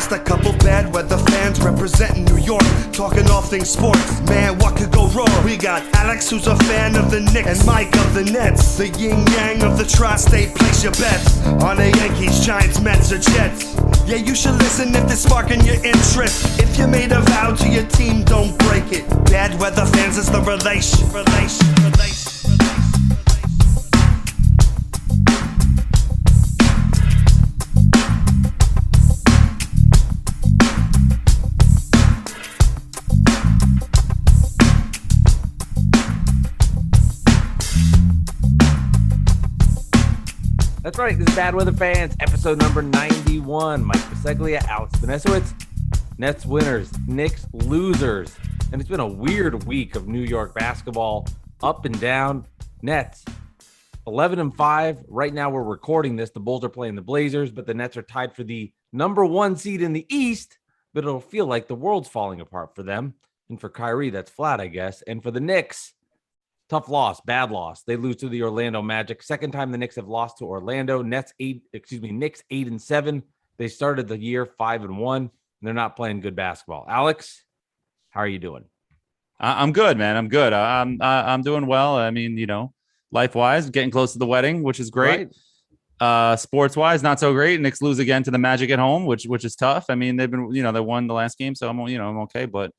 just a couple bad weather fans representing New York, talking all things sports. Man, what could go wrong? We got Alex, who's a fan of the Knicks, and Mike of the Nets. The yin-yang of the tri-state, place your bets on the Yankees, Giants, Mets, or Jets. Yeah, you should listen if it's sparking your interest. If you made a vow to your team, don't break it. Bad weather fans is the relation. That's right. This is Bad Weather Fans, episode number 91. Mike Biseglia, Alex Vanessowitz. Nets winners, Knicks losers. And it's been a weird week of New York basketball, up and down. Nets, 11-5. Right now we're recording this. The Bulls are playing the Blazers, but the Nets are tied for the number one seed in the East. But it'll feel like the world's falling apart for them. And for Kyrie, that's flat, I guess. And for the Knicks, tough loss, bad loss. They lose to the Orlando Magic. Second time the Knicks have lost to Orlando. Knicks 8-7. They started the year 5-1, and they're not playing good basketball. Alex, how are you doing? I'm good, man. I'm good. I'm doing well. I mean, life-wise, getting close to the wedding, which is great. Right. Sports-wise, not so great. Knicks lose again to the Magic at home, which is tough. I mean, they've been, they won the last game, so I'm okay. But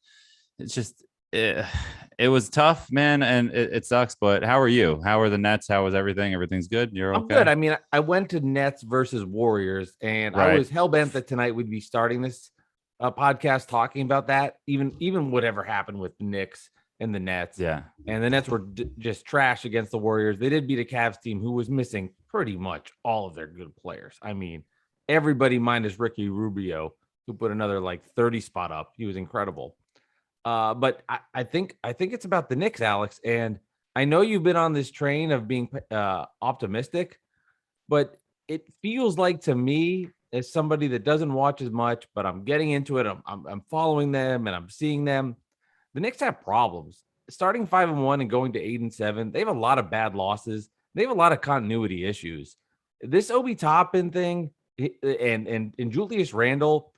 it's just. It was tough, man, and it sucks. But how are you? How are the Nets? How was everything? Everything's good? You're okay? I'm good. I mean, I went to Nets versus Warriors, and right. I was hell-bent that tonight we'd be starting this podcast talking about that, even whatever happened with the Knicks and the Nets. Yeah. And the Nets were just trash against the Warriors. They did beat a Cavs team who was missing pretty much all of their good players. I mean, everybody minus Ricky Rubio, who put another 30 spot up. He was incredible. But I think it's about the Knicks, Alex. And I know you've been on this train of being optimistic, but it feels like to me, as somebody that doesn't watch as much, but I'm getting into it. I'm following them and I'm seeing them. The Knicks have problems. Starting 5-1 and going to 8-7, they have a lot of bad losses. They have a lot of continuity issues. This Obi Toppin thing and Julius Randle.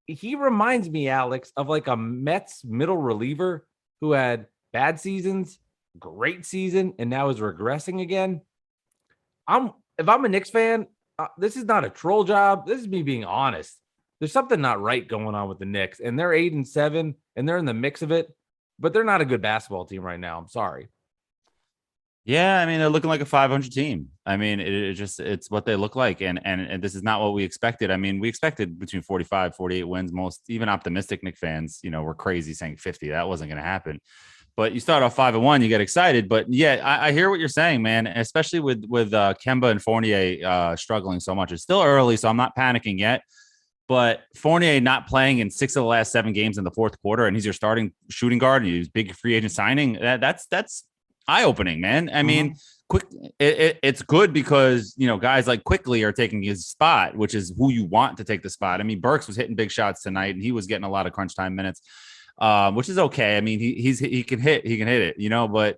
He reminds me, Alex, of a Mets middle reliever who had bad seasons, great season, and now is regressing again. If I'm a Knicks fan, this is not a troll job. This is me being honest. There's something not right going on with the Knicks, and they're 8-7, and they're in the mix of it, but they're not a good basketball team right now. I'm sorry. Yeah, I mean, they're looking like a 500 team. I mean, it's what they look like. And this is not what we expected. I mean, we expected between 45, 48 wins. Most even optimistic Knicks fans, were crazy saying 50. That wasn't going to happen. But you start off 5-1, you get excited. But yeah, I hear what you're saying, man, especially with Kemba and Fournier struggling so much. It's still early, so I'm not panicking yet. But Fournier not playing in 6 of the last 7 games in the fourth quarter, and he's your starting shooting guard, and he's big free agent signing. That's eye-opening, man. I mean, it's good because guys like Quickly are taking his spot, which is who you want to take the spot. I mean, Burks was hitting big shots tonight, and he was getting a lot of crunch time minutes, which is okay. I mean, he can hit it, but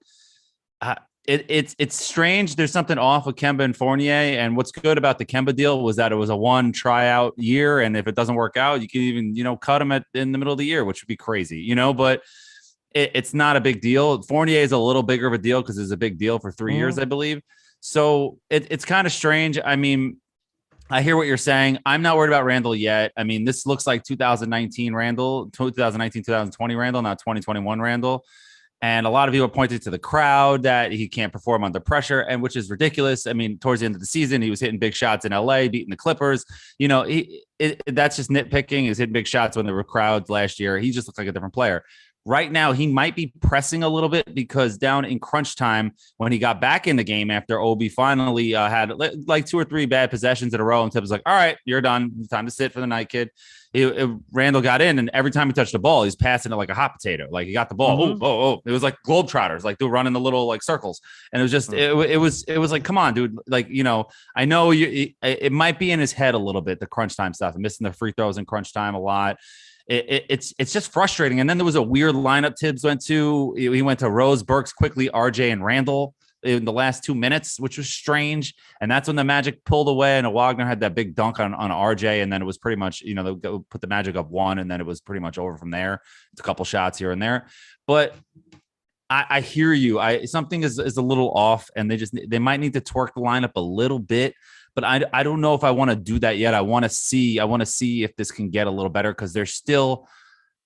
it's strange. There's something off with Kemba and Fournier, and what's good about the Kemba deal was that it was a one tryout year, and if it doesn't work out, you can even cut him in the middle of the year, which would be crazy, but. It's not a big deal. Fournier is a little bigger of a deal because it's a big deal for 3 years, I believe. So it's kind of strange. I mean, I hear what you're saying. I'm not worried about Randle yet. I mean, this looks like 2019 Randle, 2019-2020 Randle, not 2021 Randle. And a lot of people pointed to the crowd that he can't perform under pressure, and which is ridiculous. I mean, towards the end of the season, he was hitting big shots in LA, beating the Clippers. That's just nitpicking. He was hitting big shots when there were crowds last year. He just looks like a different player. Right now, he might be pressing a little bit because down in crunch time, when he got back in the game after Obi finally had 2 or 3 bad possessions in a row, and Thibs was like, all right, you're done. It's time to sit for the night, kid. Randle got in, and every time he touched the ball, he's passing it like a hot potato. Like he got the ball. Oh. It was like Globetrotters, like they're running the little circles. And it was just, it was like, come on, dude. I know it might be in his head a little bit, the crunch time stuff, and missing the free throws in crunch time a lot. It's just frustrating. And then there was a weird lineup Thibs went to. He went to Rose, Burks, Quickly, RJ, and Randle. in the last 2 minutes, which was strange. And that's when the Magic pulled away, and Wagner had that big dunk on RJ. And then it was pretty much, they put the Magic up 1, and then it was pretty much over from there. It's a couple shots here and there. But I hear you. Something is a little off, and they might need to twerk the lineup a little bit. But I don't know if I want to do that yet. I want to see if this can get a little better, because they're still,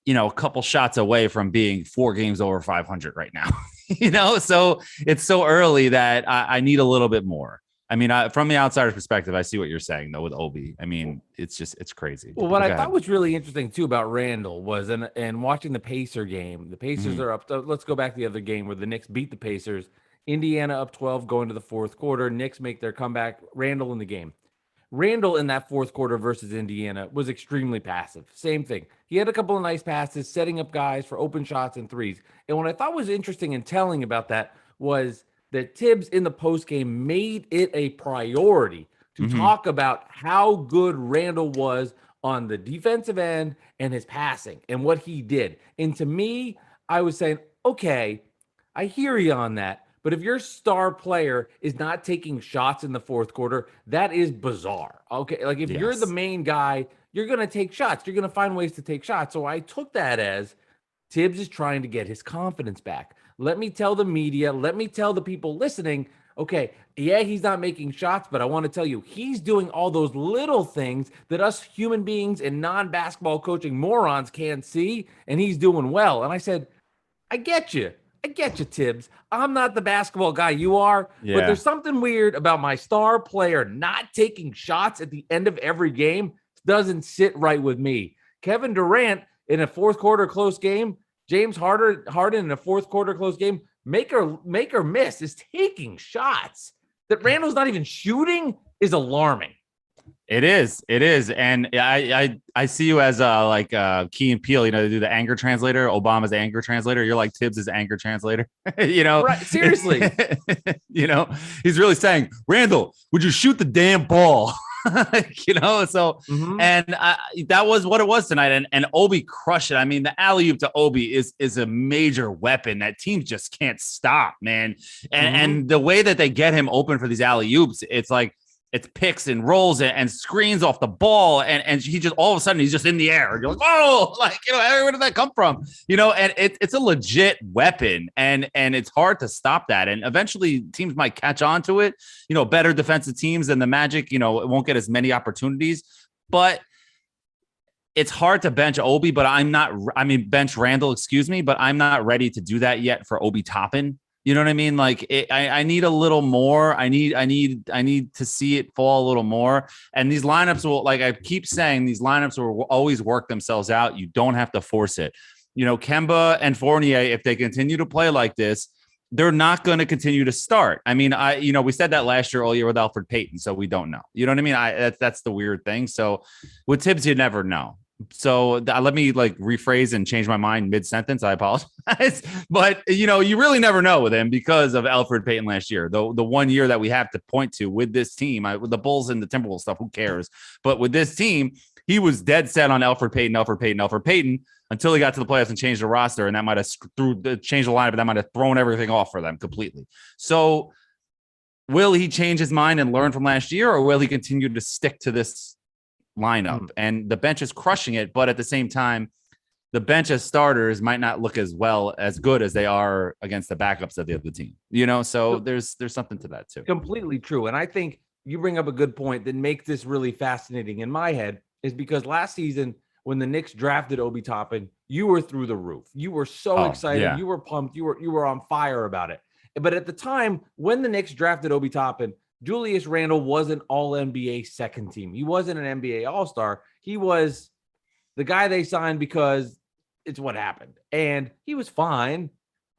a couple shots away from being 4 games over 500 right now. So it's so early that I need a little bit more. I mean, from the outsider's perspective, I see what you're saying though with Obi. I mean, it's crazy. Well, what I thought was really interesting too about Randle was, and watching the Pacer game, the Pacers are up. Let's go back to the other game where the Knicks beat the Pacers. Indiana up 12 going to the fourth quarter. Knicks make their comeback. Randle in the game. Randle in that fourth quarter versus Indiana was extremely passive. Same thing. He had a couple of nice passes, setting up guys for open shots and threes. And what I thought was interesting and telling about that was that Thibs in the postgame made it a priority to talk about how good Randle was on the defensive end and his passing and what he did. And to me, I was saying, okay, I hear you on that. But if your star player is not taking shots in the fourth quarter, that is bizarre. Okay. Like if you're the main guy, you're going to take shots. You're going to find ways to take shots. So I took that as Thibs is trying to get his confidence back. Let me tell the media, let me tell the people listening, okay, yeah, he's not making shots, but I want to tell you, he's doing all those little things that us human beings and non-basketball coaching morons can't see, and he's doing well. And I said, I get you, Thibs. I'm not the basketball guy you are, but there's something weird about my star player not taking shots at the end of every game. Doesn't sit right with me. Kevin Durant in a fourth quarter close game, James Harden in a fourth quarter close game, make or miss, is taking shots. That Randle's not even shooting is alarming. It is. And I see you as Key and Peele, they do the anger translator. Obama's anger translator. You're like Thibs' anger translator. Right, seriously. He's really saying, Randle, would you shoot the damn ball? So and that was what it was tonight. And Obi crushed it. I mean, the alley-oop to Obi is a major weapon that teams just can't stop, man. And the way that they get him open for these alley-oops, it's like it's picks and rolls and screens off the ball, and he just all of a sudden he's just in the air. You're like, oh, where did that come from? And it's a legit weapon, and it's hard to stop that. And eventually teams might catch on to it. Better defensive teams than the Magic, it won't get as many opportunities, but it's hard to bench Obi. But bench Randle, but I'm not ready to do that yet for Obi Toppin. You know what I mean? Like I need a little more. I need to see it fall a little more. And these lineups will, like I keep saying, these lineups will always work themselves out. You don't have to force it. Kemba and Fournier, if they continue to play like this, they're not going to continue to start. I mean, we said that last year all year with Elfrid Payton, so we don't know. You know what I mean? That's the weird thing. So with Thibs, you never know. So let me rephrase and change my mind mid-sentence. I apologize. But, you really never know with him because of Elfrid Payton last year. The 1 year that we have to point to with this team, with the Bulls and the Timberwolves stuff, who cares? But with this team, he was dead set on Elfrid Payton until he got to the playoffs and changed the roster. And that might have changed the lineup, but that might have thrown everything off for them completely. So will he change his mind and learn from last year, or will he continue to stick to this lineup? And the bench is crushing it, but at the same time, the bench as starters might not look as good as they are against the backups of the other team. So there's something to that too. Completely true. And I think you bring up a good point that makes this really fascinating in my head, is because last season when the Knicks drafted Obi Toppin, you were through the roof. You were so excited. Yeah. You were pumped. You were on fire about it. But at the time when the Knicks drafted Obi Toppin, Julius Randle wasn't all-NBA second team. He wasn't an NBA all-star. He was the guy they signed because it's what happened. And he was fine,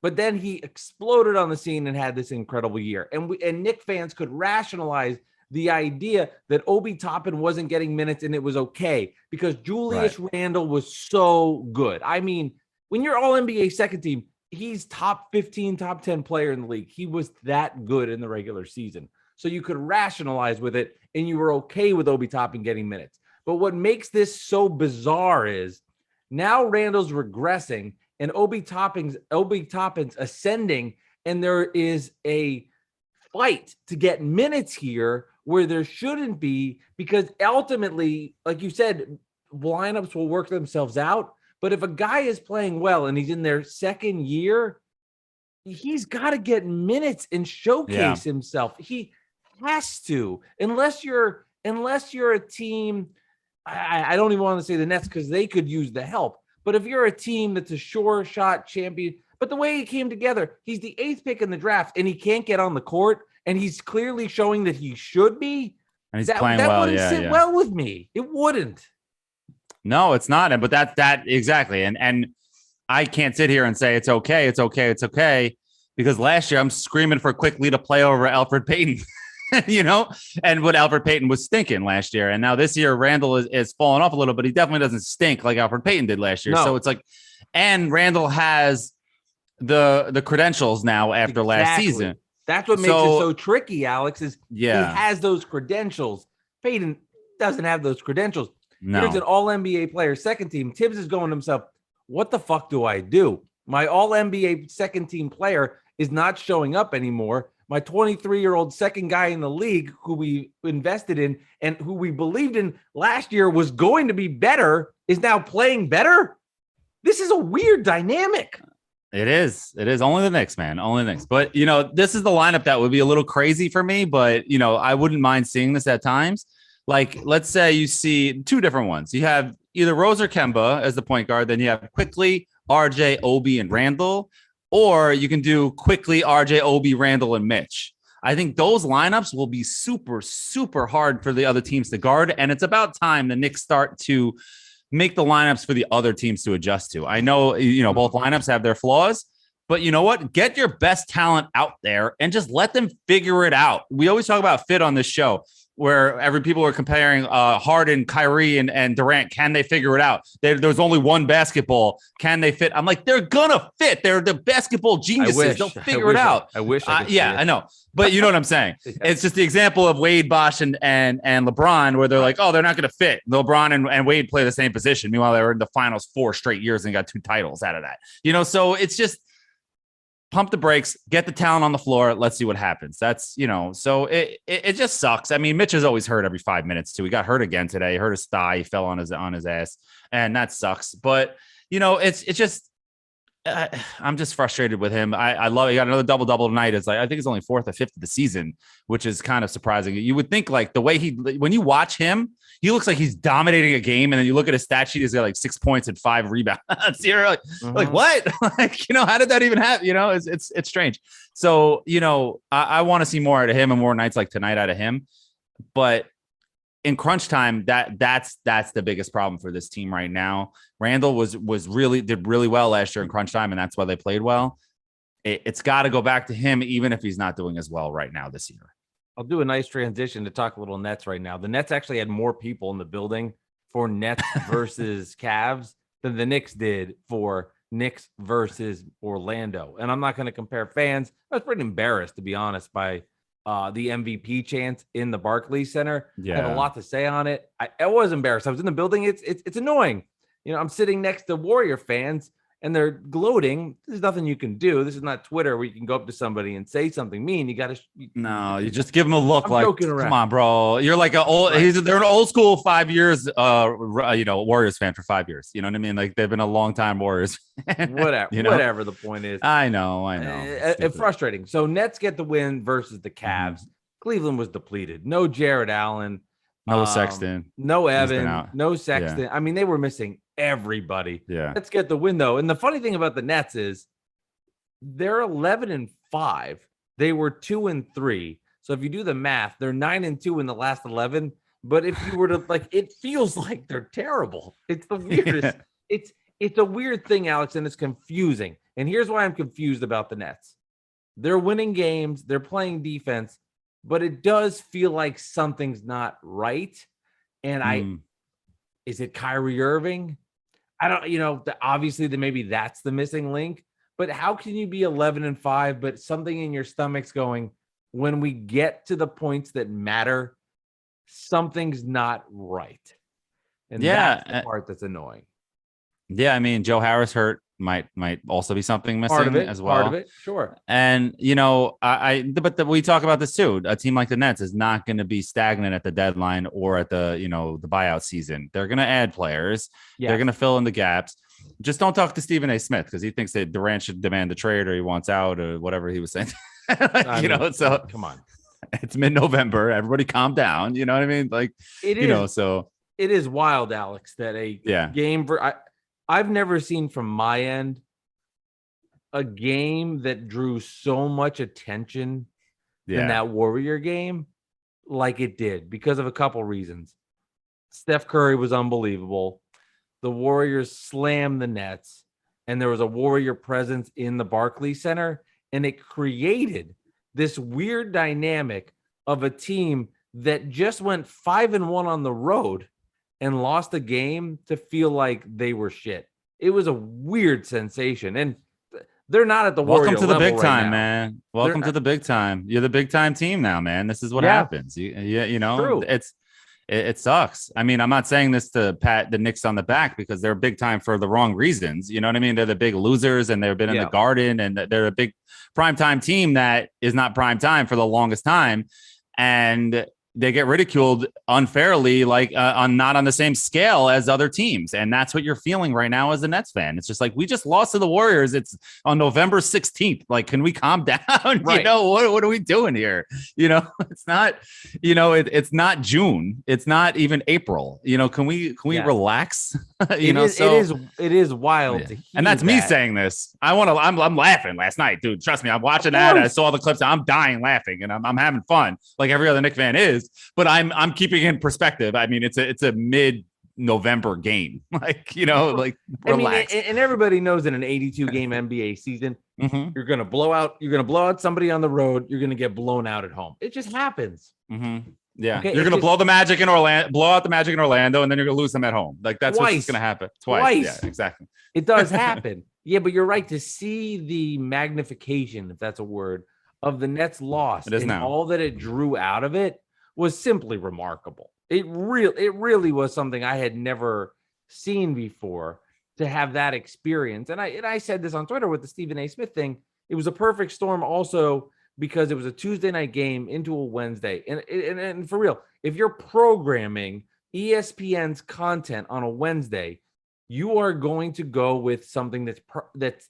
but then he exploded on the scene and had this incredible year. And Knicks fans could rationalize the idea that Obi Toppin wasn't getting minutes and it was okay because Julius Randle was so good. I mean, when you're all-NBA second team, he's top 15, top 10 player in the league. He was that good in the regular season. So you could rationalize with it, and you were okay with Obi Toppin getting minutes. But what makes this so bizarre is now Randle's regressing, and Obi Toppin's ascending, and there is a fight to get minutes here where there shouldn't be, because ultimately, like you said, lineups will work themselves out. But if a guy is playing well and he's in their second year, he's got to get minutes and showcase himself. He has to, unless you're a team. I don't even want to say the Nets because they could use the help. But if you're a team that's a sure shot champion, but the way he came together, he's the 8th pick in the draft and he can't get on the court, and he's clearly showing that he should be. And he's playing well. That wouldn't sit well with me. It wouldn't. No, it's not. But that exactly. And I can't sit here and say it's okay, because last year I'm screaming for Quickly to play over Alfred Payton. And what Alfred Payton was stinking last year. And now this year, Randle is falling off a little, but he definitely doesn't stink like Alfred Payton did last year. No. So it's like, and Randle has the credentials now after last season. That's what makes it so tricky, Alex, is he has those credentials. Payton doesn't have those credentials. No. Here's an all-NBA player, second team. Thibs is going to himself, what the fuck do I do? My all-NBA second team player is not showing up anymore. My 23-year-old second guy in the league who we invested in and who we believed in last year was going to be better is now playing better. This is a weird dynamic. It is. Only the Knicks, man. Only the Knicks. But, this is the lineup that would be a little crazy for me. But, I wouldn't mind seeing this at times. Like, let's say you see two different ones. You have either Rose or Kemba as the point guard. Then you have Quickly, RJ, Obi, and Randle. Or you can do Quickly, RJ, Obi, Randle, and Mitch. I think those lineups will be super, super hard for the other teams to guard. And it's about time the Knicks start to make the lineups for the other teams to adjust to. I know, both lineups have their flaws, but you know what? Get your best talent out there and just let them figure it out. We always talk about fit on this show, where people are comparing Harden, Kyrie, and Durant. Can they figure it out? There's only one basketball. Can they fit? I'm like, they're gonna fit. They're the basketball geniuses. They'll figure it out. I wish. I know. But you know what I'm saying? It's just the example of Wade, Bosh, and LeBron, where they're like, oh, they're not going to fit. LeBron and Wade play the same position. Meanwhile, they were in the finals 4 straight years and got 2 titles out of that. So it's just pump the brakes, get the talent on the floor. Let's see what happens. That's, so it just sucks. I mean, Mitch is always hurt every 5 minutes too. He got hurt again today. He hurt his thigh. He fell on his ass, and that sucks. But, it's just, I'm just frustrated with him. I love it. He got another double tonight. It's like, I think it's only 4th or 5th of the season, which is kind of surprising. You would think like the way when you watch him, he looks like he's dominating a game. And then you look at his stat sheet, he's got like 6 points and 5 rebounds. You're like, what? How did that even happen? It's strange. So, I want to see more out of him and more nights like tonight out of him. But in crunch time, that's the biggest problem for this team right now. Randle did really well last year in crunch time, and that's why they played well. It's got to go back to him, even if he's not doing as well right now this year. I'll do a nice transition to talk a little Nets right now. The Nets actually had more people in the building for Nets versus Cavs than the Knicks did for Knicks versus Orlando. And I'm not going to compare fans. I was pretty embarrassed, to be honest, by the MVP chants in the Barclays Center. Yeah. I had a lot to say on it. I was embarrassed. I was in the building. It's annoying. I'm sitting next to Warrior fans and they're gloating. There's nothing you can do. This is not Twitter where you can go up to somebody and say something mean. You got to. No, you just give them a look like, come on, bro. You're like they're an old school 5 years, Warriors fan for 5 years. You know what I mean? Like they've been a long time Warriors. Whatever the point is. I know. It's frustrating. So Nets get the win versus the Cavs. Mm-hmm. Cleveland was depleted. No Jared Allen. No Sexton. No Evan. No Sexton. Yeah. I mean, they were missing everybody. Yeah. Let's get the win though. And the funny thing about the Nets is they're 11-5. They were 2-3. So if you do the math, they're 9-2 in the last 11. But if you were to it feels like they're terrible. It's the weirdest. Yeah. It's a weird thing, Alex, and it's confusing. And here's why I'm confused about the Nets. They're winning games. They're playing defense, but it does feel like something's not right. And is it Kyrie Irving? I don't, obviously maybe that's the missing link, but how can you be 11-5, but something in your stomach's going, when we get to the points that matter, something's not right. And that's the part that's annoying. Yeah, I mean, Joe Harris hurt might also be something Part of missing it, as well. part of it, sure. And we talk about this too. A team like the Nets is not going to be stagnant at the deadline or at the the buyout season. They're going to add players. They're going to fill in the gaps. Just don't talk to Stephen A. Smith because he thinks that Durant should demand the trade or he wants out or whatever he was saying. So come on. It's mid-November. Everybody calm down. You know what I mean? Like, It is. So it is wild, Alex, that game I've never seen from my end a game that drew so much attention than that Warrior game like it did because of a couple reasons. Steph Curry was unbelievable. The Warriors slammed the Nets, and there was a Warrior presence in the Barclays Center, and it created this weird dynamic of a team that just went 5-1 on the road and lost a game to feel like they were shit. It was a weird sensation, and they're not at the Warrior welcome to the level big time, now. man. Welcome to the big time. You're the big time team now, man. This is what happens. True. It sucks. I mean, I'm not saying this to pat the Knicks on the back because they're big time for the wrong reasons. You know what I mean? They're the big losers and they've been in the Garden and they're a big primetime team that is not prime time for the longest time. And they get ridiculed unfairly, like not on the same scale as other teams. And that's what you're feeling right now as a Nets fan. It's just like, we just lost to the Warriors. It's on November 16th. Like, can we calm down? Right. What are we doing here? It's not, it's not June. It's not even April. Can we relax? It is wild to hear. And that's me saying this. I'm laughing last night, dude. Trust me. I'm watching that. I saw the clips. I'm dying laughing and I'm having fun like every other Knicks fan is. But I'm keeping it in perspective. I mean, it's a mid-November game. Relax. And everybody knows in an 82 game NBA season, you're gonna blow out somebody on the road. You're gonna get blown out at home. It just happens. Yeah, okay, you're gonna blow out the Magic in Orlando, and then you're gonna lose them at home. Like that's what's gonna happen twice. Yeah, exactly. It does happen. Yeah, but you're right to see the magnification, if that's a word, of the Nets' loss and all that it drew out of it was simply remarkable. It really was something I had never seen before to have that experience. And I said this on Twitter with the Stephen A. Smith thing. It was a perfect storm also because it was a Tuesday night game into a Wednesday. And for real, if you're programming ESPN's content on a Wednesday, you are going to go with something that's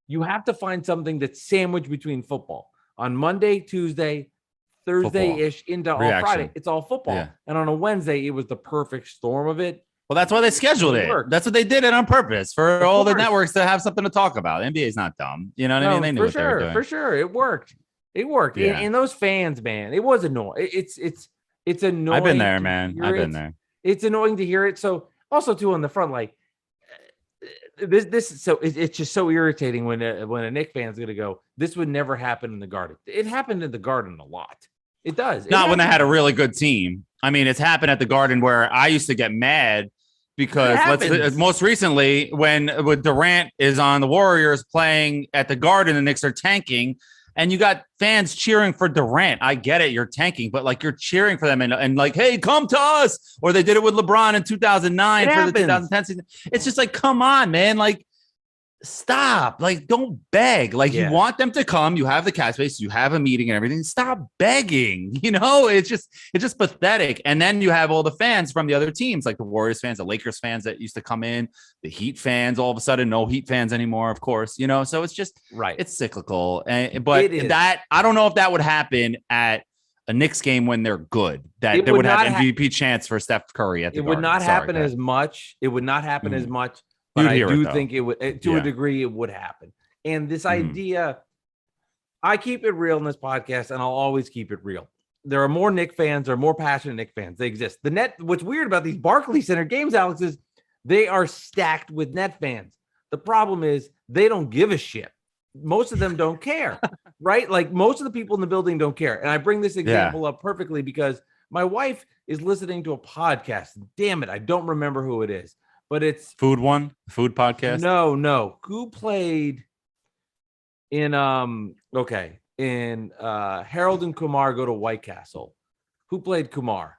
you have to find something that's sandwiched between football. On Monday, Tuesday, Thursday-ish into all Friday, it's all football. Yeah. And on a Wednesday, it was the perfect storm of it. Well, that's why they scheduled it. That's what they did it on purpose for all the networks to have something to talk about. The NBA is not dumb. You know what I mean? They knew what they were doing. For sure. It worked. Yeah. And those fans, man, it was annoying. It's annoying. I've been there, man. I've been there. It's annoying to hear it. So also too on the front, like it's just so irritating when a Knicks fan's going to go, this would never happen in the Garden. It happened in the Garden a lot. It does. Not when they had a really good team. I mean, it's happened at the Garden where I used to get mad because most recently when Durant is on the Warriors playing at the Garden, the Knicks are tanking and you got fans cheering for Durant. I get it. You're tanking, but like you're cheering for them and like, hey, come to us. Or they did it with LeBron in 2009 for the 2010 season. It's just like, come on, man. Like, stop. Like, don't beg. Like, you want them to come. You have the cap space. You have a meeting and everything. Stop begging. It's just pathetic. And then you have all the fans from the other teams, like the Warriors fans, the Lakers fans that used to come in, the Heat fans, all of a sudden, no Heat fans anymore, of course, so it's just, it's cyclical. But that, I don't know if that would happen at a Knicks game when they're good, that they would have MVP chance for Steph Curry at the Garden. It would not happen as much. It would not happen as much. But I do think it would, to a degree, it would happen. And this idea, I keep it real in this podcast, and I'll always keep it real. There are more Knicks fans, there are more passionate Knicks fans. They exist. What's weird about these Barclays Center games, Alex, is they are stacked with Net fans. The problem is they don't give a shit. Most of them don't care, right? Like most of the people in the building don't care. And I bring this example up perfectly because my wife is listening to a podcast. Damn it, I don't remember who it is. But it's food podcast. No. Who played in Harold and Kumar Go to White Castle? Who played Kumar?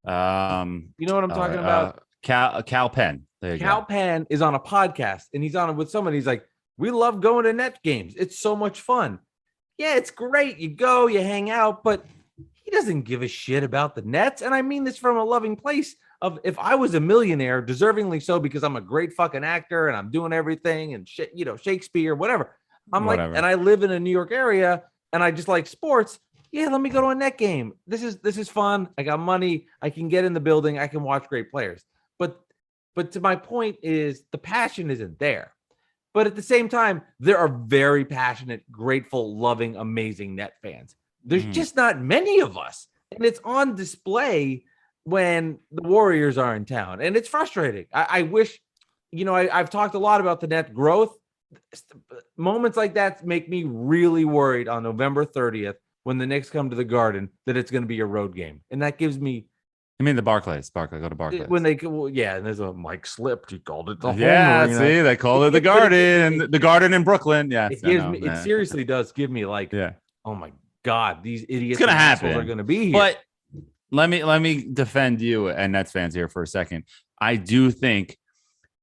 You know what I'm talking about? Cal Penn. There you Cal go. Penn is on a podcast and he's on it with someone. He's like, we love going to net games. It's so much fun. Yeah, it's great. You go, you hang out, but he doesn't give a shit about the Nets. And I mean this from a loving place of if I was a millionaire, deservingly so, because I'm a great fucking actor and I'm doing everything and shit, Shakespeare, whatever. Like, and I live in a New York area and I just like sports. Yeah, let me go to a net game. This is fun. I got money. I can get in the building. I can watch great players. But to my point is the passion isn't there. But at the same time, there are very passionate, grateful, loving, amazing net fans. There's just not many of us. And it's on display when the Warriors are in town. And it's frustrating. I wish, I've talked a lot about the net growth. Moments like that make me really worried on November 30th when the Knicks come to the Garden that it's going to be a road game. And that gives me. I mean, the Barclays. Go to Barclays. When they and there's a Mike slipped. He called it the home arena. See, they called it the Garden, the Garden in Brooklyn. Yeah, it seriously does give me like, oh my God, these idiots it's gonna happen. Are going to be here. But let me defend you and Nets fans here for a second. I do think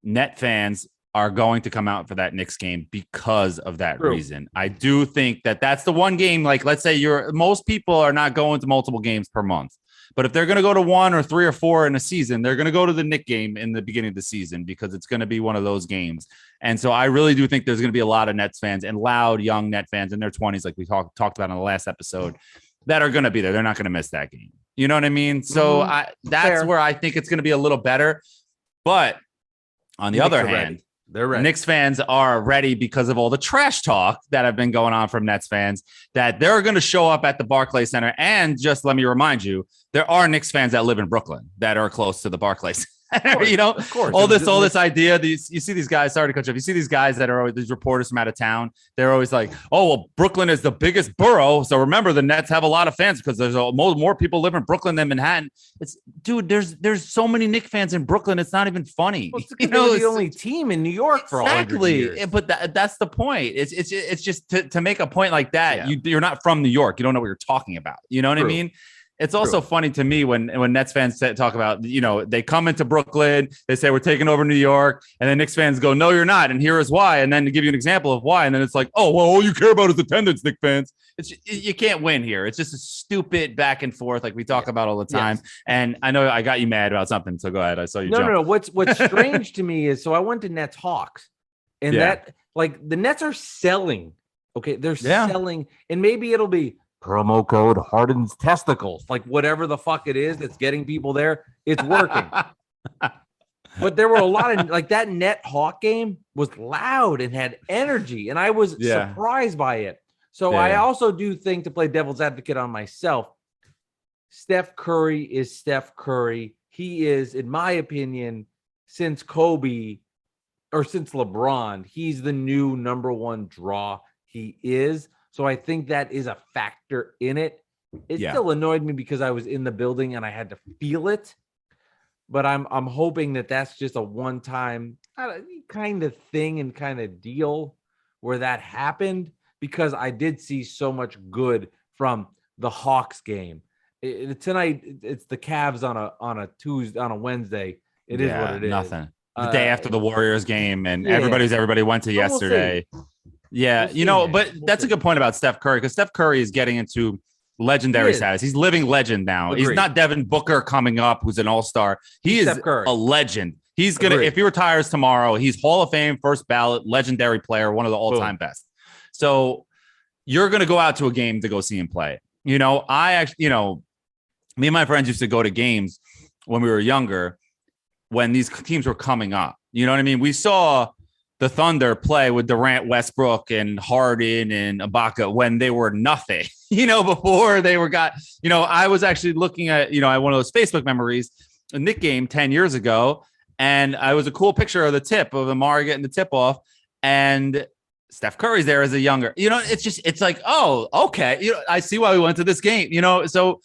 Net fans are going to come out for that Knicks game because of that reason. I do think that's the one game. Like, let's say most people are not going to multiple games per month. But if they're going to go to 1 or 3 or 4 in a season, they're going to go to the Knicks game in the beginning of the season because it's going to be one of those games. And so I really do think there's going to be a lot of Nets fans and loud young Net fans in their 20s, like we talked about in the last episode, that are going to be there. They're not going to miss that game. You know what I mean? So that's where I think it's going to be a little better. But on the other hand, they're ready. Knicks fans are ready because of all the trash talk that have been going on from Nets fans that they're going to show up at the Barclays Center. And just let me remind you, there are Knicks fans that live in Brooklyn that are close to the Barclays. Of course. All this idea, you see these guys, sorry to cut you off. You see these guys that are always these reporters from out of town. They're always like, oh, well, Brooklyn is the biggest borough. So remember, the Nets have a lot of fans because there's more people live in Brooklyn than Manhattan. There's so many Knicks fans in Brooklyn. It's not even funny. Well, it's the only team in New York for 100 years. But that's the point. It's just to make a point like that. You're not from New York. You don't know what you're talking about. You know what I mean? It's also funny to me when Nets fans talk about, they come into Brooklyn, they say we're taking over New York, and then Knicks fans go, no, you're not, and here is why. And then to give you an example of why, and then it's like, oh, well, all you care about is attendance, Knicks fans. You can't win here. It's just a stupid back and forth like we talk about all the time. Yes. And I know I got you mad about something, so go ahead. I saw you jump. No. What's strange to me is, so I went to Nets Hawks, and that, like, the Nets are selling. Okay, they're selling, and maybe it'll be promo code Harden's testicles, like whatever the fuck it is that's getting people there, it's working. But there were a lot of, like, that Net Hawk game was loud and had energy, and I was surprised by it. So I also do think, to play devil's advocate on myself, Steph Curry is Steph Curry. He is, in my opinion, since Kobe or since LeBron, he's the new number one draw. He is. So I think that is a factor in it. It still annoyed me because I was in the building and I had to feel it. But I'm hoping that that's just a one-time kind of thing and kind of deal where that happened, because I did see so much good from the Hawks game. Tonight, it's the Cavs on a Tuesday, on a Wednesday. It is what it is. Nothing. The day after the Warriors game, and everybody went to yesterday. But that's a good point about Steph Curry, because Steph Curry is getting into legendary status. He's living legend now. Agreed. He's not Devin Booker coming up, who's an all-star. He's a legend. He's going to, if he retires tomorrow, he's Hall of Fame, first ballot, legendary player, one of the all-time best. So you're going to go out to a game to go see him play. Me and my friends used to go to games when we were younger, when these teams were coming up. You know what I mean? We saw the Thunder play with Durant, Westbrook, and Harden and Ibaka when they were nothing, before they were I was actually looking at, one of those Facebook memories, a Knicks game 10 years ago. And I was a cool picture of the tip of Amari getting the tip off, and Steph Curry's there as a younger, it's like, oh, okay. I see why we went to this game, so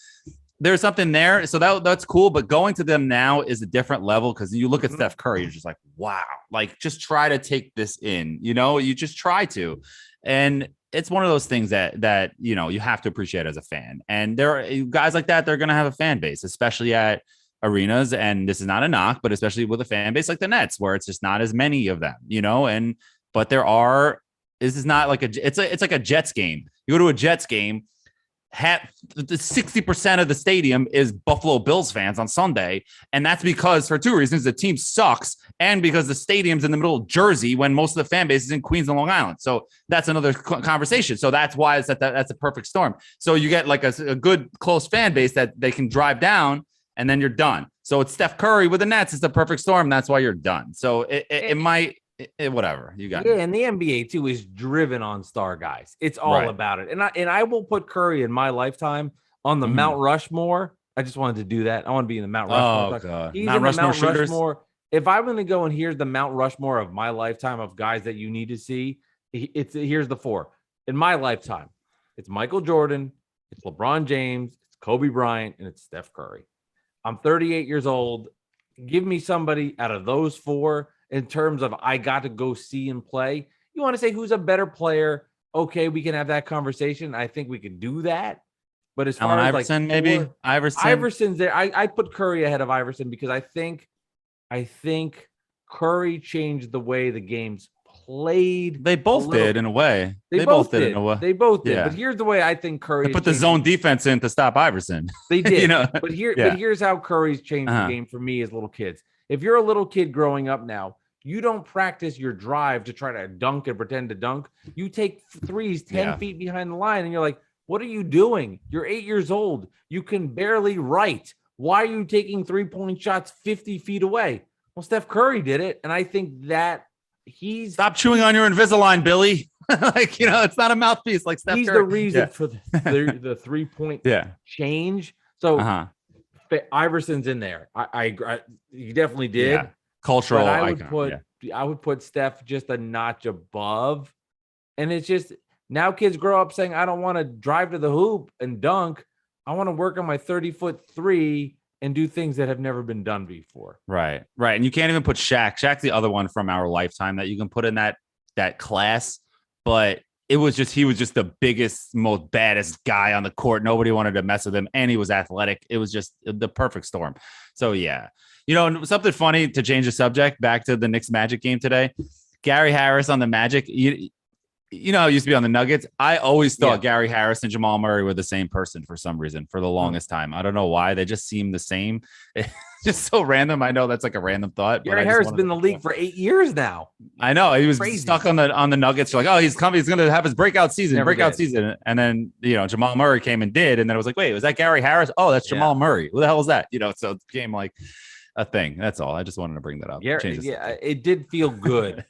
there's something there. So that's cool. But going to them now is a different level, because you look at Steph Curry, you're just like, wow, like, just try to take this in, you just try to. And it's one of those things that you have to appreciate as a fan. And there are guys like that, they're going to have a fan base, especially at arenas, and this is not a knock, but especially with a fan base like the Nets, where it's just not as many of them, but there are. This is not like it's like a Jets game. You go to a Jets game, 60% of the stadium is Buffalo Bills fans on Sunday. And that's because for two reasons: the team sucks, and because the stadium's in the middle of Jersey when most of the fan base is in Queens and Long Island. So that's another conversation. So that's why that's a perfect storm. So you get like a good close fan base that they can drive down, and then you're done. So it's Steph Curry with the Nets. It's the perfect storm. That's why you're done. So it might. Whatever you got. Yeah, and the NBA too is driven on star guys. It's all about it. And I will put Curry in my lifetime on the Mount Rushmore. I just wanted to do that. I want to be in the Mount Rushmore. Oh God, he's Mount Rushmore. If I'm going to go and here's the Mount Rushmore of my lifetime of guys that you need to see, here's the four in my lifetime. It's Michael Jordan, it's LeBron James, it's Kobe Bryant, and it's Steph Curry. I'm 38 years old. Give me somebody out of those four. In terms of I got to go see and play, you want to say who's a better player? Okay, we can have that conversation. I think we can do that. But as far as Iverson, maybe Iverson's there. I put Curry ahead of Iverson because I think Curry changed the way the game's played. They both did in a way. They both did in a way. They both did. Yeah. But here's the way I think Curry put the zone defense in to stop Iverson. They did. But here's how Curry's changed the game for me as little kids. If you're a little kid growing up now, you don't practice your drive to try to dunk and pretend to dunk. You take threes 10 feet behind the line, and you're like, what are you doing? You're 8 years old. You can barely write. Why are you taking 3-point shots 50 feet away? Well, Steph Curry did it, and I think that Stop chewing on your Invisalign, Billy. It's not a mouthpiece like Steph Curry. He's the reason for the 3-point change. So Iverson's in there. I he definitely did. Yeah. Cultural icon. I would put Steph just a notch above. And it's just now kids grow up saying, I don't want to drive to the hoop and dunk. I want to work on my 30-foot three and do things that have never been done before. Right. And you can't even put Shaq. Shaq's the other one from our lifetime that you can put in that class. But he was just the biggest, most baddest guy on the court. Nobody wanted to mess with him, and he was athletic. It was just the perfect storm. So yeah. Something funny to change the subject back to the Knicks Magic game today. Gary Harris on the Magic. He used to be on the Nuggets. I always thought Gary Harris and Jamal Murray were the same person for some reason for the longest time. I don't know why. They just seem the same. It's just so random. I know that's like a random thought. Gary Harris has been in the league for 8 years now. I know. He was stuck on the Nuggets. You're like, oh, he's coming. He's going to have his breakout season. And then, Jamal Murray came and did. And then I was like, wait, was that Gary Harris? Oh, that's Jamal Murray. Who the hell is that? So it became like a thing. That's all. I just wanted to bring that up. It did feel good.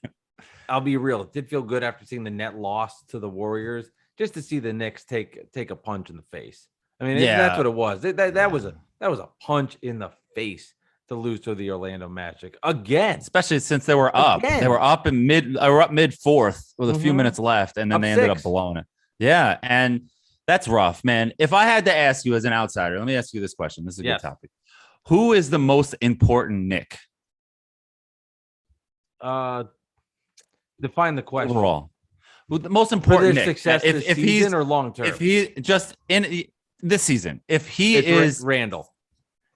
I'll be real. It did feel good after seeing the net loss to the Warriors, just to see the Knicks take a punch in the face. I mean, that's what it was. That was a punch in the face to lose to the Orlando Magic again, especially since they were up. They were up mid fourth with a few minutes left, and then they ended up blowing it. Yeah, and that's rough, man. If I had to ask you as an outsider, let me ask you this question. This is a good topic. Who is the most important Knick? Define the question. Overall, the most important Knick, success if season or long term. If he just in this season, if he is Randle,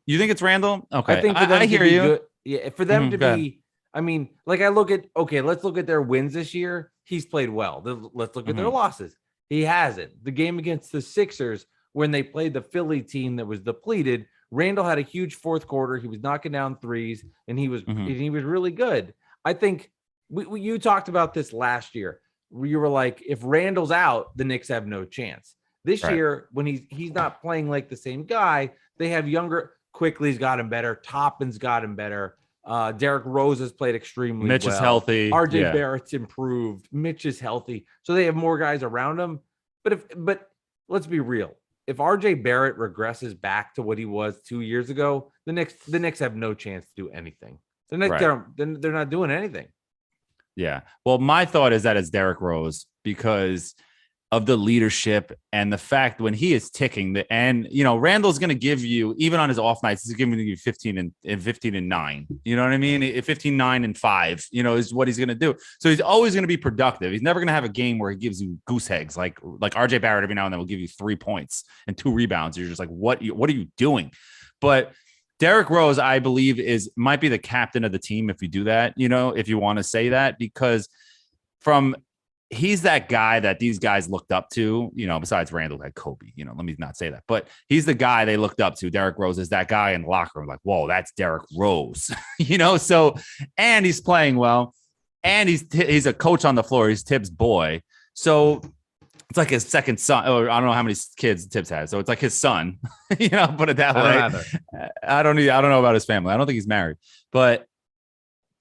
you think it's Randle? Okay, I think for them I hear you. Good, yeah, for them to be. I mean, like let's look at their wins this year. He's played well. Let's look at their losses. He hasn't. The game against the Sixers when they played the Philly team that was depleted. Randle had a huge fourth quarter. He was knocking down threes, and he was really good. I think you talked about this last year. Where you were like, if Randle's out, the Knicks have no chance. This year, when he's not playing like the same guy, they have younger. Quickly's got him better. Toppin's got him better. Derrick Rose has played extremely well. Mitch is healthy. RJ Barrett's improved. Mitch is healthy. So they have more guys around him. But let's be real. If RJ Barrett regresses back to what he was 2 years ago, the Knicks have no chance to do anything. They're not doing anything. Yeah. Well, my thought is that it's Derrick Rose because of the leadership and the fact when he is ticking Randle's going to give you, even on his off nights, he's giving you 15 and 9. You know what I mean? 15, 9 and 5, is what he's going to do. So he's always going to be productive. He's never going to have a game where he gives you goose eggs like RJ Barrett every now and then will give you 3 points and 2 rebounds. You're just like, what are you doing? But Derrick Rose, I believe, might be the captain of the team if you do that, if you want to say that, because he's that guy that these guys looked up to, besides Randle had Kobe, let me not say that, but he's the guy they looked up to. Derrick Rose is that guy in the locker room, like, whoa, that's Derrick Rose, so, and he's playing well, and he's a coach on the floor. He's Thibs' boy. So it's like his second son, or I don't know how many kids Thibs has. So it's like his son, put it that way. I don't know about his family. I don't think he's married, but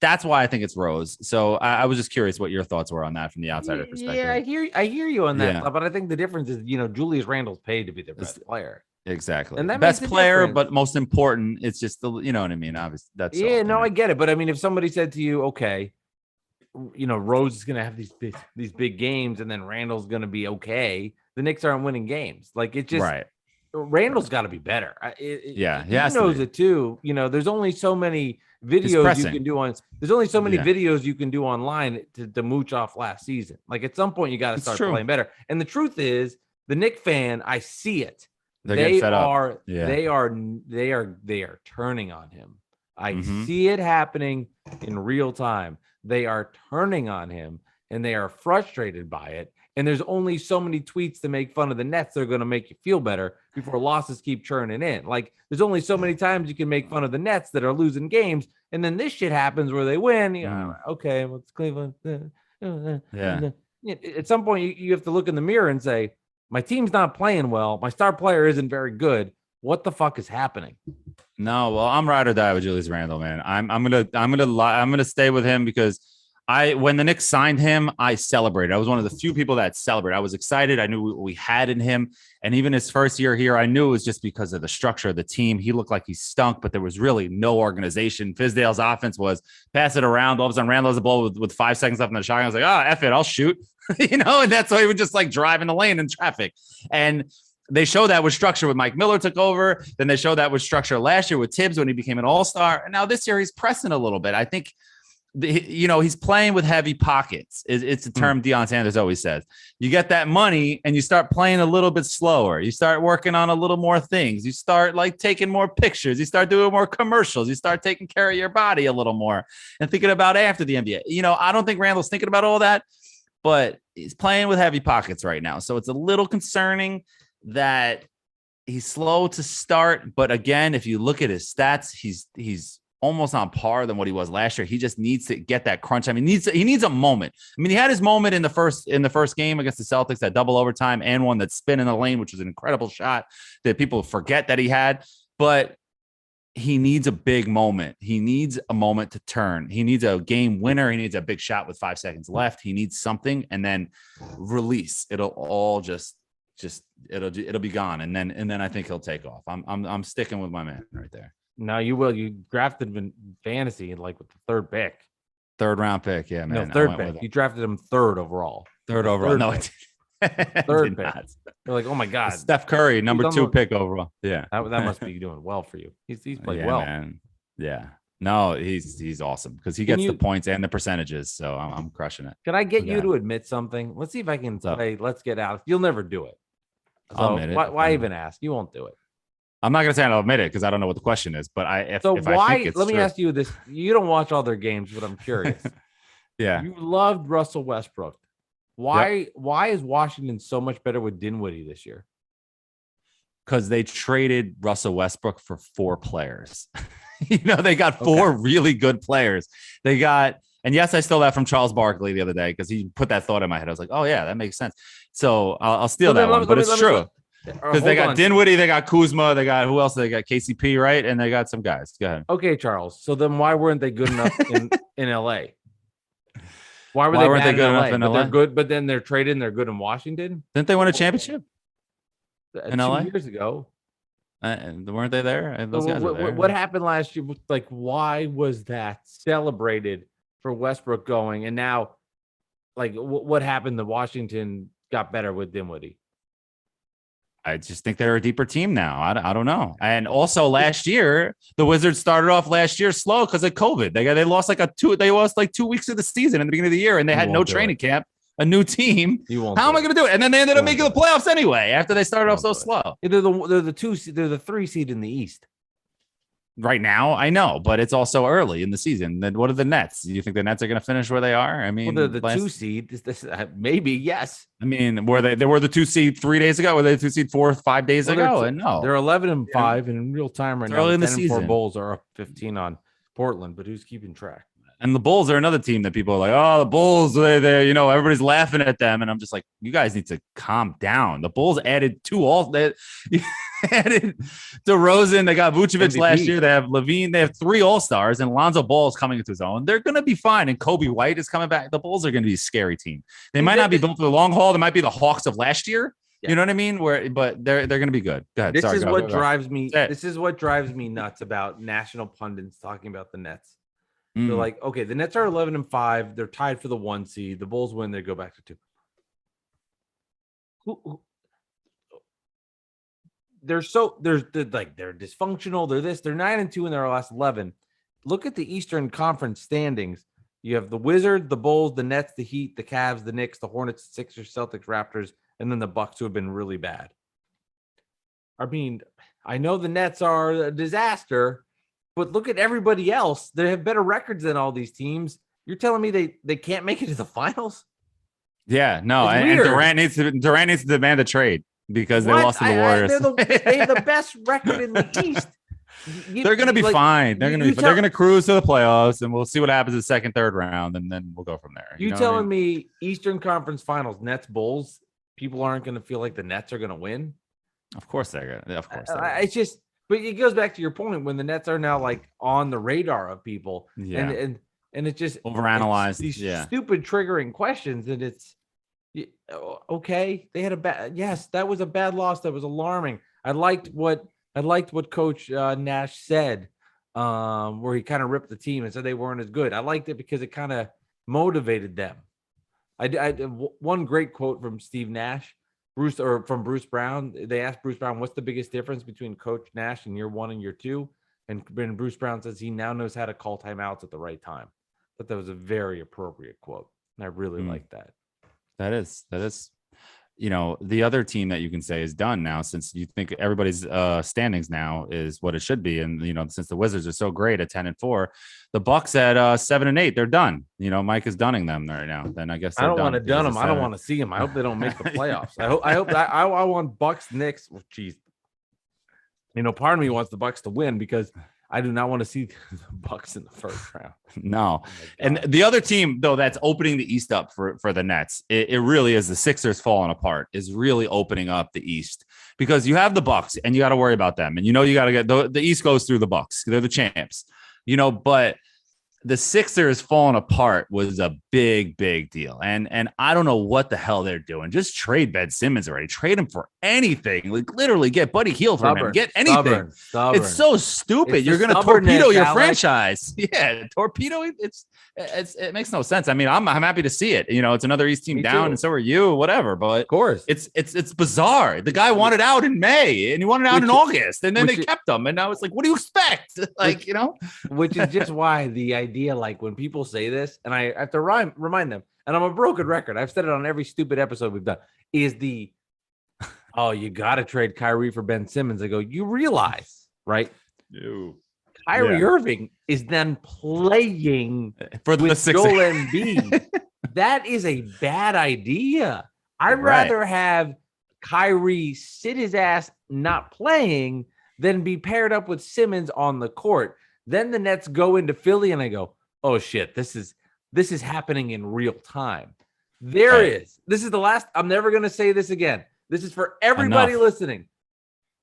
that's why I think it's Rose. So I was just curious what your thoughts were on that from the outsider perspective. Yeah, I hear you on that, but I think the difference is, Julius Randle's paid to be the best player. Exactly. And that best player, difference. But most important, it's just you know what I mean? Obviously, that's I get it. But I mean, if somebody said to you, okay, Rose is going to have these big games, and then Randle's going to be okay, the Knicks aren't winning games. Like, it just right. Randle's got to be better. He knows it too. There's only so many videos you can do videos you can do online to mooch off last season. Like, at some point you got to start playing better. And the truth is, the Knicks fan, I see it. They are turning on him. I see it happening in real time. They are turning on him, and they are frustrated by it. And there's only so many tweets to make fun of the Nets that are going to make you feel better before losses keep churning in. Like, there's only so many times you can make fun of the Nets that are losing games, and then this shit happens where they win. Okay, well, it's Cleveland. Yeah. At some point, you have to look in the mirror and say, my team's not playing well. My star player isn't very good. What the fuck is happening? No, well, I'm ride or die with Julius Randle, man. I'm gonna stay with him because when the Knicks signed him, I celebrated. I was one of the few people that celebrated. I was excited. I knew what we had in him. And even his first year here, I knew it was just because of the structure of the team. He looked like he stunk, but there was really no organization. Fizdale's offense was pass it around. All of a sudden, Randle has a ball with 5 seconds left in the shot. I was like, F it, I'll shoot. And that's why he would just like drive in the lane in traffic. And they show that with structure when Mike Miller took over. Then they showed that with structure last year with Thibs when he became an all-star. And now this year he's pressing a little bit. I think he's playing with heavy pockets. It's a term Deion Sanders always says. You get that money and you start playing a little bit slower. You start working on a little more things. You start like taking more pictures. You start doing more commercials. You start taking care of your body a little more and thinking about after the NBA. I don't think Randle's thinking about all that, but he's playing with heavy pockets right now. So it's a little concerning that he's slow to start. But again, if you look at his stats, he's almost on par than what he was last year. He just needs to get that crunch time. He needs a moment. I mean, he had his moment in the first game against the Celtics, that double overtime and one that spin in the lane, which was an incredible shot that people forget that he had. But he needs a big moment. He needs a moment to turn. He needs a game winner. He needs a big shot with 5 seconds left. He needs something, and then release. It'll all just it'll be gone, and then I think he'll take off. I'm sticking with my man right there. No, you will. You drafted him in fantasy like with the third round pick. Yeah, man. No, third pick. You drafted him third overall. Third overall. Third pick. You're like, oh my god, Steph Curry, number 2 pick overall. Yeah, that must be doing well for you. He's played well, man. Yeah. No, he's awesome because he gets the points and the percentages. So I'm crushing it. Can I get you to admit something? Let's see if I can play. Let's get out. You'll never do it. So I'll admit it. Why even ask? You won't do it. I'm not gonna say I'll admit it because I don't know what the question is. But if why? I think it's let me ask you this: you don't watch all their games, but I'm curious. Yeah, you loved Russell Westbrook. Why is Washington so much better with Dinwiddie this year? Because they traded Russell Westbrook for 4 players. They got 4 really good players. They got, and yes, I stole that from Charles Barkley the other day because he put that thought in my head. I was like, oh yeah, that makes sense. So I'll steal that one, but it's true. Because they got Dinwiddie, they got Kuzma, they got who else? They got KCP, right? And they got some guys. Go ahead. Okay, Charles. So then why weren't they good enough in LA? Why weren't they good enough in LA? They're good, but then they're traded and they're good in Washington. Didn't they win a championship in LA 2 years ago? Weren't they there? Those guys were there. What happened last year? Like, why was that celebrated for Westbrook going? And now, like, what happened? The Washington got better with Dinwiddie. I just think they're a deeper team now. I don't know. And also last year, the Wizards started off last year slow because of COVID. They lost like 2 weeks of the season in the beginning of the year, and they had no training camp. A new team. How am I going to do it? And then they ended up making the playoffs anyway after they started off so slow. They're the 3 seed in the East. right now. I know, but it's also early in the season. Then what are the Nets? Do you think the Nets are going to finish where they are? I mean, Well, they're the 2 seed. Maybe yes. I mean, were they were the 2 seed 3 days ago? Were they the 2 seed 5 days ago? And no, they're 11-5 in real time right now. Early in the 10-4 season. Bulls are up 15 on Portland, but who's keeping track? And the Bulls are another team that people are like, oh, the Bulls, they everybody's laughing at them. And I'm just like, you guys need to calm down. The Bulls added they added DeRozan. They got Vucevic MVP. last year. They have Levine. They have 3 All-Stars, and Lonzo Ball is coming into his own. They're going to be fine. And Kobe White is coming back. The Bulls are going to be a scary team. They might not be built for the long haul. They might be the Hawks of last year. Yeah. You know what I mean? But they're going to be good. Go ahead. This is what drives me. This is what drives me nuts about national pundits talking about the Nets. They're like, okay, the Nets are 11-5. They're tied for the 1 seed. The Bulls win. They go back to 2. They're dysfunctional. They're this. They're 9-2 in their last 11. Look at the Eastern Conference standings. You have the Wizards, the Bulls, the Nets, the Heat, the Cavs, the Knicks, the Hornets, Sixers, Celtics, Raptors, and then the Bucks, who have been really bad. I mean, I know the Nets are a disaster, but look at everybody else. They have better records than all these teams. You're telling me they can't make it to the finals? Yeah, no. And Durant needs to demand a trade because they lost to the Warriors. They have the best record in the East. They're going to be fine. They're going to cruise to the playoffs, and we'll see what happens in the second, third round, and then we'll go from there. You telling me Eastern Conference Finals, Nets, Bulls, people aren't going to feel like the Nets are going to win? Of course they're going to. Of course. It's just. But it goes back to your point when the Nets are now like on the radar of people, and it's just overanalyzed these stupid triggering questions, and it's okay. They had a bad that was a bad loss. That was alarming. I liked what Coach Nash said, where he kind of ripped the team and said they weren't as good. I liked it because it kind of motivated them. One great quote from Steve Nash. From Bruce Brown. They asked Bruce Brown, what's the biggest difference between Coach Nash in year 1 and year 2? And Bruce Brown says he now knows how to call timeouts at the right time. But that was a very appropriate quote. And I really like that. That is, the other team that you can say is done now, since you think everybody's standings now is what it should be. And, since the Wizards are so great at 10-4, the Bucks at 7-8, they're done. Mike is dunning them right now. Then I guess I don't want to dun them. I don't want to see them. I hope they don't make the playoffs. I want Bucks, Knicks. Well, geez, part of me wants the Bucks to win because I do not want to see the Bucks in the first round. No. And the other team, though, that's opening the East up for the Nets, it really is the Sixers falling apart, is really opening up the East, because you have the Bucks and you got to worry about them. And, you got to get the East goes through the Bucks. They're the champs, but the Sixers falling apart was a big, big deal. And I don't know what the hell they're doing. Just trade Ben Simmons already. Trade him for anything. Like, literally get Buddy Hield from him. Get anything. Stubborn. It's so stupid. You're going to torpedo your franchise. Yeah, torpedo. It makes no sense. I mean, I'm happy to see it. It's another East team down, and so are you. Whatever, but of course, it's bizarre. The guy wanted out in May, and he wanted out in August, and then they kept him. And now it's like, what do you expect? Which is just why the idea, like when people say this, and I have to remind them, and I'm a broken record. I've said it on every stupid episode we've done. Is you got to trade Kyrie for Ben Simmons? I go, you realize, right? No. Kyrie Irving is then playing for the Sixers. Joel Embiid. That is a bad idea. I'd rather have Kyrie sit his ass not playing than be paired up with Simmons on the court. Then the Nets go into Philly, and I go, oh shit, this is happening in real time. This is the last. I'm never going to say this again. This is for everybody listening.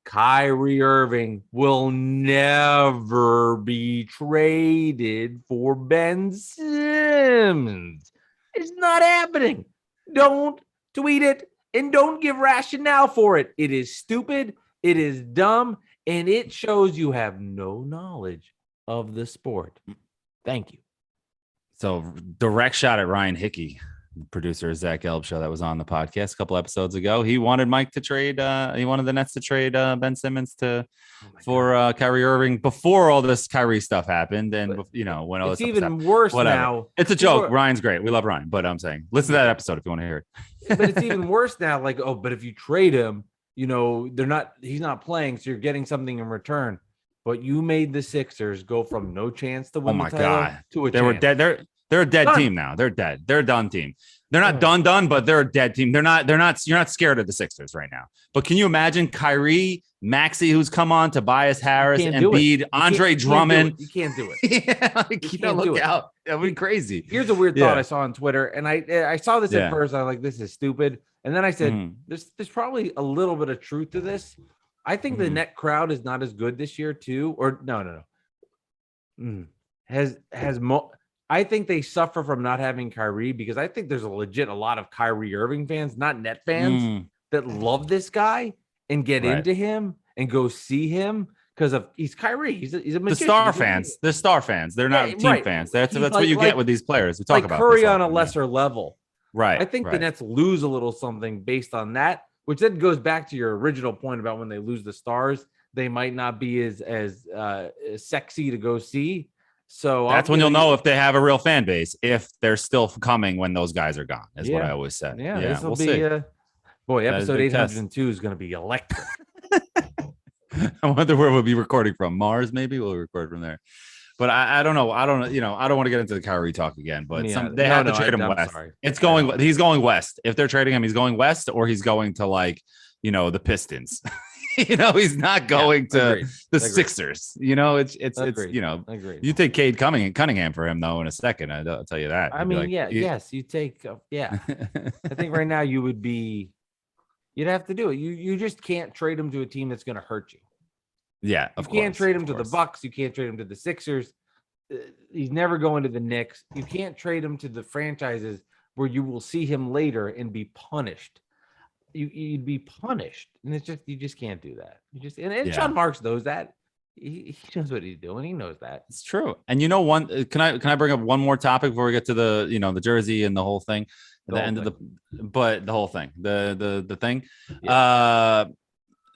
Kyrie Irving will never be traded for Ben Simmons. It's not happening. Don't tweet it and don't give rationale for it. It is stupid. It is dumb. And it shows you have no knowledge of the sport. Thank you. So, direct shot at Ryan Hickey, producer of Zach Gelb show that was on the podcast a couple episodes ago. He wanted Mike to trade. He wanted the Nets to trade Ben Simmons for Kyrie Irving before all this Kyrie stuff happened. And when all this it's even happened. worse Whatever. now. It's a joke. Ryan's great. We love Ryan, but I'm saying listen to that episode if you want to hear it. But it's even worse now. Like, but if you trade him, he's not playing, so you're getting something in return. but you made the Sixers go from no chance to Oh win my the title God. to a They chance. were dead. They're a dead Done. team now. They're dead. They're a done team. They're not done, but they're a dead team. You're not scared of the Sixers right now. But can you imagine Kyrie, Maxey, who's come on, Tobias Harris, Embiid, Andre Drummond? You can't do it. Yeah, look out. That would be crazy. Here's a weird thought I saw on Twitter, and I saw this at first. I was like, this is stupid. And then I said, there's probably a little bit of truth to this. I think the net crowd is not as good this year, too. Or no. I think they suffer from not having Kyrie because I think there's a lot of Kyrie Irving fans, not net fans, that love this guy and get into him and go see him because of he's Kyrie. He's a magician. The star fans. They're star fans. They're not team fans. That's what you get with these players. We talk about Curry on a lesser level. Right. I think the Nets lose a little something based on that, which then goes back to your original point about when they lose the stars, they might not be as sexy to go see. So that's when you'll know if they have a real fan base, if they're still coming when those guys are gone, is what I always said. Yeah, we'll see. Boy, episode 802 is going to be electric. I wonder where we'll be recording from. Mars, maybe we'll record from there. But I don't know. I don't want to get into the Kyrie talk again. But they have to trade him west. He's going west. If they're trading him, he's going west, or he's going to the Pistons. He's not going to the Sixers. It's Agreed. You take Cade Cunningham for him though in a second. I'll tell you that. I mean, yes, you take I think right now you'd have to do it. You just can't trade him to a team that's going to hurt you. Yeah, you can't trade him to the Bucks. You can't trade him to the Sixers. He's never going to the Knicks. You can't trade him to the franchises where you will see him later and be punished. You'd be punished, and you just can't do that. Sean Marks knows that. He knows what he's doing. He knows that. It's true. And can I bring up one more topic before we get to the jersey and the whole thing, the whole thing, the thing. Yeah.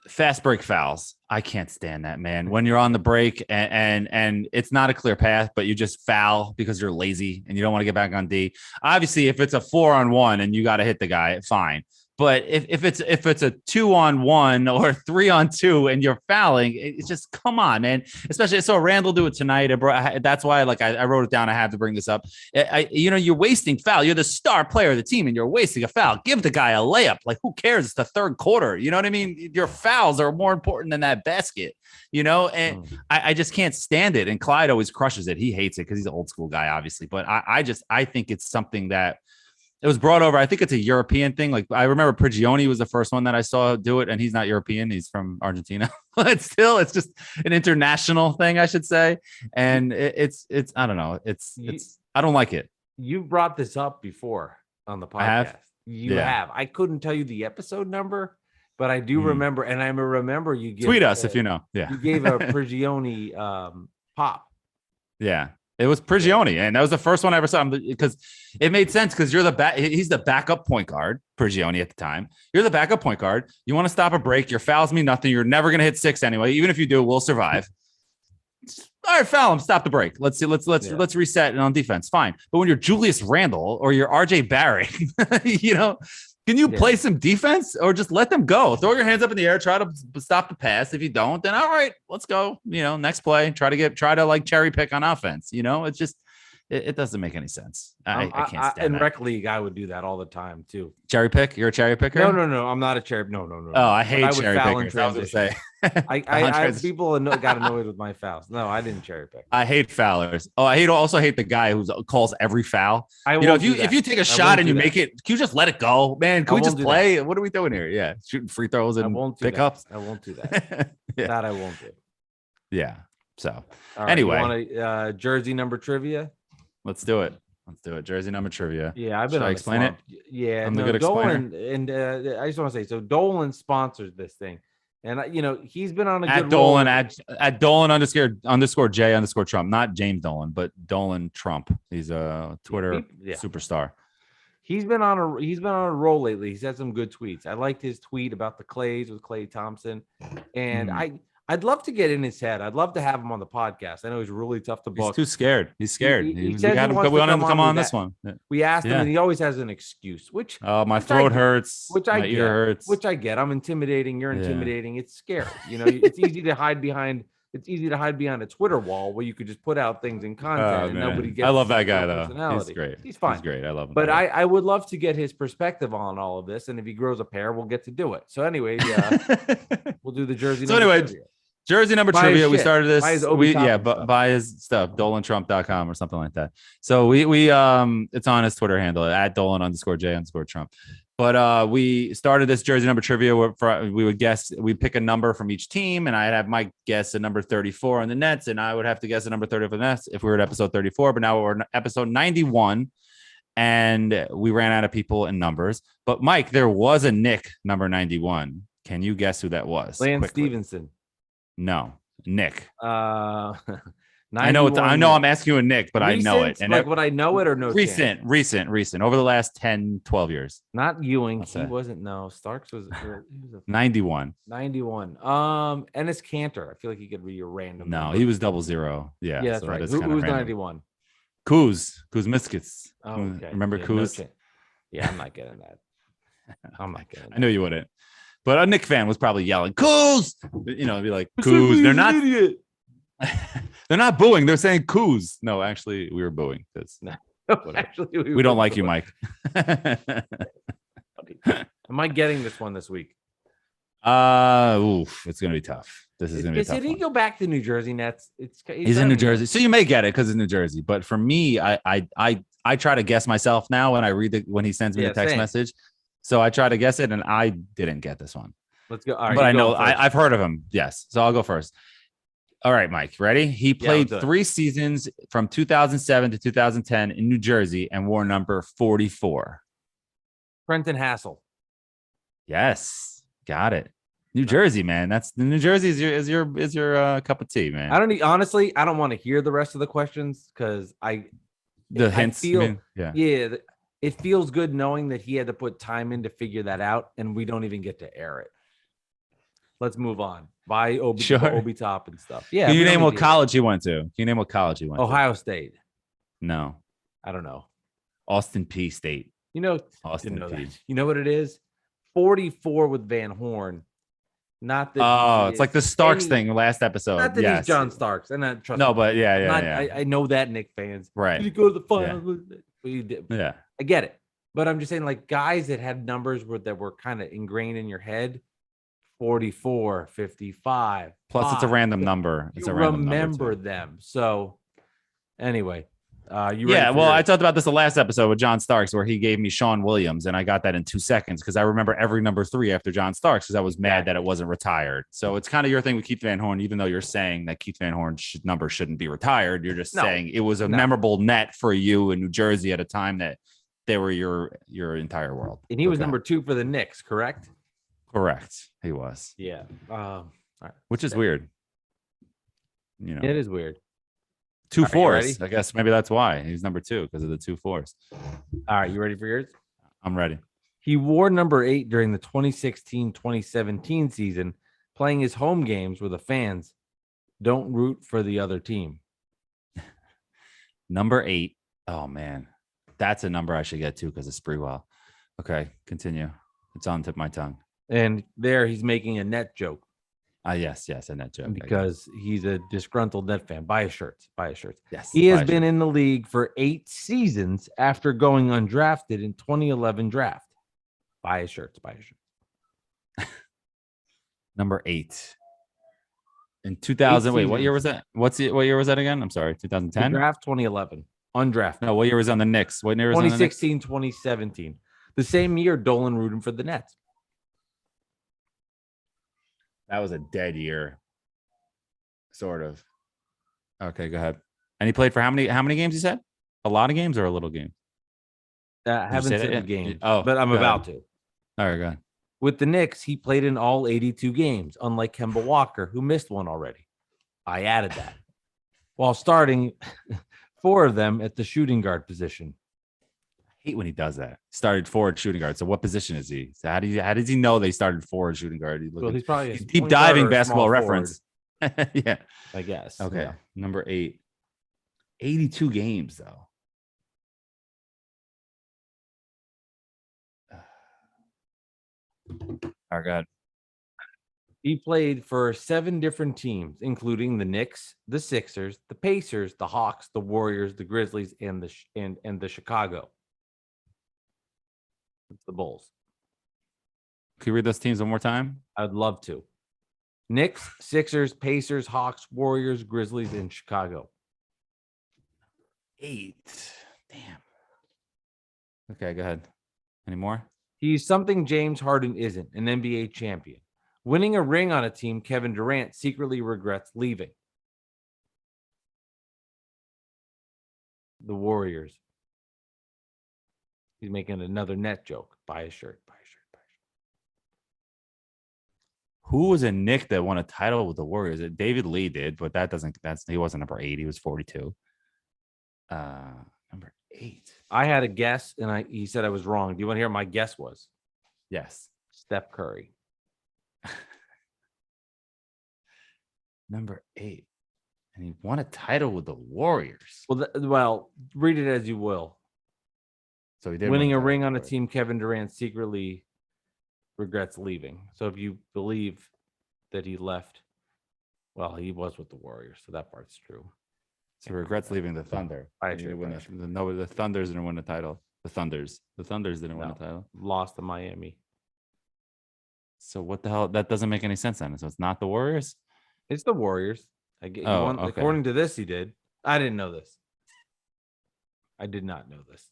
Fast break fouls. I can't stand that, man. When you're on the break and it's not a clear path, but you just foul because you're lazy and you don't want to get back on D. Obviously, if it's a 4-on-1 and you got to hit the guy, fine. But if it's a 2-on-1 or 3-on-2 and you're fouling, it's just come on, man. Especially I saw Randle do it tonight. That's why I wrote it down. I have to bring this up. You're wasting foul. You're the star player of the team and you're wasting a foul. Give the guy a layup. Who cares? It's the third quarter. You know what I mean? Your fouls are more important than that basket. And I just can't stand it. And Clyde always crushes it. He hates it because he's an old school guy, obviously. But I think it's something that. It was brought over. I think it's a European thing. I remember Prigioni was the first one that I saw do it, and he's not European. He's from Argentina. But still, it's just an international thing, I should say. And it's I don't know. I don't like it. You brought this up before on the podcast. I have? You have. I couldn't tell you the episode number, but I do remember, and I remember you gave tweet us if you know. Yeah, you gave a Prigioni pop. Yeah. It was Prigioni, and that was the first one I ever saw him because it made sense because you're he's the backup point guard, Prigioni at the time. You're the backup point guard. You want to stop a break. Your fouls mean nothing. You're never going to hit 6 anyway. Even if you do, we'll survive. All right, foul him. Stop the break. Let's reset and on defense. Fine. But when you're Julius Randle or you're RJ Barrett, can you play some defense or just let them go? Throw your hands up in the air. Try to stop the pass. If you don't, then all right, let's go. Next play. Try to cherry pick on offense. It's just it doesn't make any sense. I can't stand in that. Rec League, I would do that all the time too. Cherry pick? You're a cherry picker? No. I'm not a cherry. No. Oh, I hate cherry pickers. I was going to say. I people got annoyed with my fouls. No, I didn't cherry pick. I hate foulers. Oh, I also hate the guy who calls every foul. If you take a shot and you make it, can you just let it go, man? Can we just play? What are we doing here? Yeah, shooting free throws and pickups. I won't do that. That I won't do. Yeah. So anyway, you want a jersey number trivia? Let's do it. Jersey number trivia. Yeah, I've been. Should I explain it? Yeah, I'm the good explainer. And I just want to say, so Dolan sponsors this thing. And he's been on a at good Dolan roll. at Dolan _J _Trump, not James Dolan, but Dolan Trump. He's a Twitter superstar. He's been on a roll lately. He's had some good tweets. I liked his tweet about the Clays with Klay Thompson, and I'd love to get in his head. I'd love to have him on the podcast. I know he's really tough to book. He's too scared. He's scared. We want him to come on this one. We asked him, and he always has an excuse. My throat hurts. My ear hurts. Which I get. I'm intimidating. You're intimidating. It's scary. It's easy to hide behind it's easy to hide behind a Twitter wall where you could just put out things in content and nobody gets. I love to see that guy your though. personality. He's great. He's fine. He's great. I love him. But I would love to get his perspective on all of this, and if he grows a pair, we'll get to do it. So anyway, we'll do the jersey. So anyway, jersey number Buy trivia. his We shit. started this. Buy his Obi Toppin stuff. Buy his stuff. DolanTrump.com or something like that. So we it's on his Twitter handle at Dolan_J_Trump. But we started this jersey number trivia where we would guess, we'd pick a number from each team, and I'd have Mike guess a number 34 on the Nets, and I would have to guess a number 30 for the Nets if we were at episode 34. But now we're in episode 91, and we ran out of people and numbers. But Mike, there was a Nick number 91. Can you guess who that was? Lance Stevenson. No, Nick. I 91 know I'm asking you a Nick, but recent, I know it. And like, would I know it or no? Recent over the last 10, 12 years. Not Ewing. What's He that? wasn't. No, Starks was. He was a 91. 91. Ennis Cantor. I feel like he could be your random. No, number. he was 00. Yeah, Yeah, that's so right. that is Who kinda was random. 91? Kuzmiskis. Oh, okay. Remember Yeah, Kuz? Yeah, I'm not getting that. I'm not getting that. I knew you wouldn't. But a Nick fan was probably yelling, Kuz! You know, it'd be like, Kuz. They're not. Idiot. They're not booing. They're saying Kuz. No, actually, we were booing because No, actually, we don't like you, Mike. Am I getting this one this week? It's gonna be tough. This is gonna be a tough Did he one. go back to New Jersey Nets? He's in New Jersey, so you may get it because it's New Jersey. But for me, I try to guess myself now when I read when he sends me the text message. So I try to guess it, and I didn't get this one. Let's go. All right, but I know I've heard of him. Yes, so I'll go first. All right, Mike, ready? He played 3 seasons from 2007 to 2010 in New Jersey and wore number 44. Brenton Hassel. Yes, got it. New Jersey, man. That's New Jersey is your cup of tea, man. Honestly, I don't want to hear the rest of the questions because hints. Feel, yeah. It feels good knowing that he had to put time in to figure that out, and we don't even get to air it. Let's move on. Buy Obi Toppin stuff. Yeah. Can you name what college he went to? Can you name what college he went to? Ohio State. No. I don't know. Austin P State. You know, Austin P. You know what it is? 44 with Van Horn. Not that. Oh, it's like the Starks thing last episode. Not that he's John Starks, and that trust. No, me, but yeah. I know that, Knicks fans. Right. Did he go to the finals? Yeah. I get it, but I'm just saying, like guys that had numbers that were kind of ingrained in your head. 44, 55. Plus, it's a random number. It's a random remember them. So, anyway, I talked about this the last episode with John Starks, where he gave me Sean Williams, and I got that in 2 seconds because I remember every number 3 after John Starks because I was mad that it wasn't retired. So it's kind of your thing with Keith Van Horn, even though you're saying that Keith Van Horn's number shouldn't be retired. You're just saying it was a memorable net for you in New Jersey at a time that they were your entire world. And he was number 2 for the Knicks, correct? Correct. He was. Yeah. Which is weird. You know, it is weird. 2 4s. I guess maybe that's why he's number 2 because of the 2 4s. All right. You ready for yours? I'm ready. He wore number 8 during the 2016-2017 season, playing his home games where the fans don't root for the other team. Number 8. Oh, man. That's a number I should get to because of Spreewell. Okay. Continue. It's on the tip of my tongue. And there he's making a net joke. Yes, a net joke. Because he's a disgruntled Net fan. Buy his shirts. Yes. He has been in the league for 8 seasons after going undrafted in 2011 draft. Buy his shirts. Number 8. In 2000. Wait, what year was that? What year was that again? I'm sorry. 2010? Draft 2011. Undrafted. No, what year was on the Knicks? What year was 2016, 2017. The same year Dolan rooting for the Nets. That was a dead year. Sort of. Okay, go ahead. And he played for how many games you said? A lot of games or a little game? I haven't said the game. Oh, but I'm about to. All right, go ahead. With the Knicks, he played in all 82 games, unlike Kemba Walker, who missed one already. I added that. While starting 4 of them at the shooting guard position. I hate when he does that. Started forward shooting guard. So what position is he? So how does he know they started forward shooting guard? He's probably he's deep diving basketball reference. Yeah. I guess. Okay. Yeah. Number 8. 82 games though. Oh God. He played for 7 different teams, including the Knicks, the Sixers, the Pacers, the Hawks, the Warriors, the Grizzlies, and the Chicago. It's the Bulls. Can you read those teams one more time? I'd love to. Knicks, Sixers, Pacers, Hawks, Warriors, Grizzlies, and Chicago. 8. Damn. Okay, go ahead. Any more? He's something James Harden isn't, an NBA champion. Winning a ring on a team Kevin Durant secretly regrets leaving. The Warriors. He's making another net joke. Buy a shirt, buy a shirt, buy a shirt. Who was a Knick that won a title with the Warriors? David Lee did, but he wasn't number 8. He was 42. Number 8. I had a guess, and he said I was wrong. Do you want to hear what my guess was? Yes. Steph Curry. Number 8. And he won a title with the Warriors. Well, read it as you will. So he did winning a ring on a team Kevin Durant secretly regrets leaving. So if you believe that he left, well, he was with the Warriors, so that part's true. So he regrets leaving the Thunder. The Thunders didn't win the title. The Thunders didn't win the title. Lost to Miami. So what the hell? That doesn't make any sense then. So it's not the Warriors? It's the Warriors. Okay. According to this, he did. I didn't know this. I did not know this.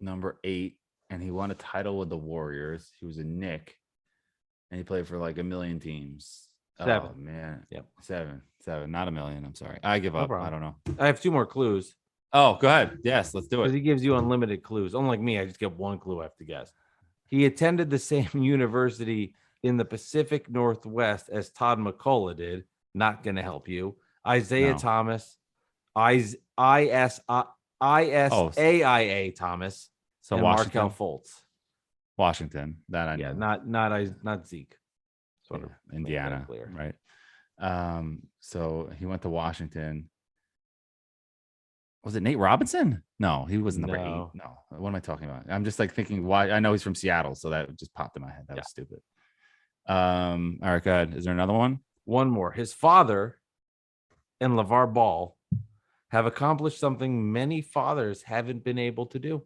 Number 8, and he won a title with the Warriors. He was a Knick, and he played for like a million teams. 7. Oh man, Yep. 7, not a million. I'm sorry, I give up. I don't know. I have 2 more clues. Oh, go ahead. Yes, let's do Because it. he gives you unlimited clues. Unlike me, I just get 1 clue I have to guess. He attended the same university in the Pacific Northwest as Todd McCullough did. Not going to help you. Isaiah Thomas, ISAIA Thomas, So and Washington, Markelle Fultz. Washington. That I know. Yeah, not Zeke. Sort of Indiana, right? So he went to Washington. Was it Nate Robinson? No, he was number 8. No, what am I talking about? I'm just like thinking why. I know he's from Seattle, so that just popped in my head. That was stupid. All right, go ahead. Is there another one? One more. His father and LeVar Ball have accomplished something many fathers haven't been able to do.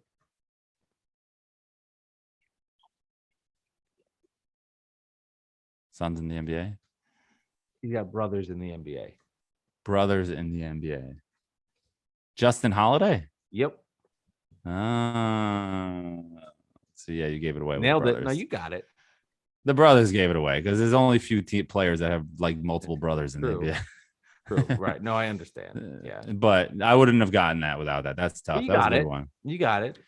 Sons in the NBA. He's got brothers in the NBA. Brothers in the NBA. Justin Holiday. Yep. So yeah, you gave it away. Nailed it. No, you got it. The brothers gave it away because there's only a few players that have like multiple brothers in the NBA. True. Right. No, I understand. Yeah. But I wouldn't have gotten that without that. That's tough. You that was got a it. good one. You got it.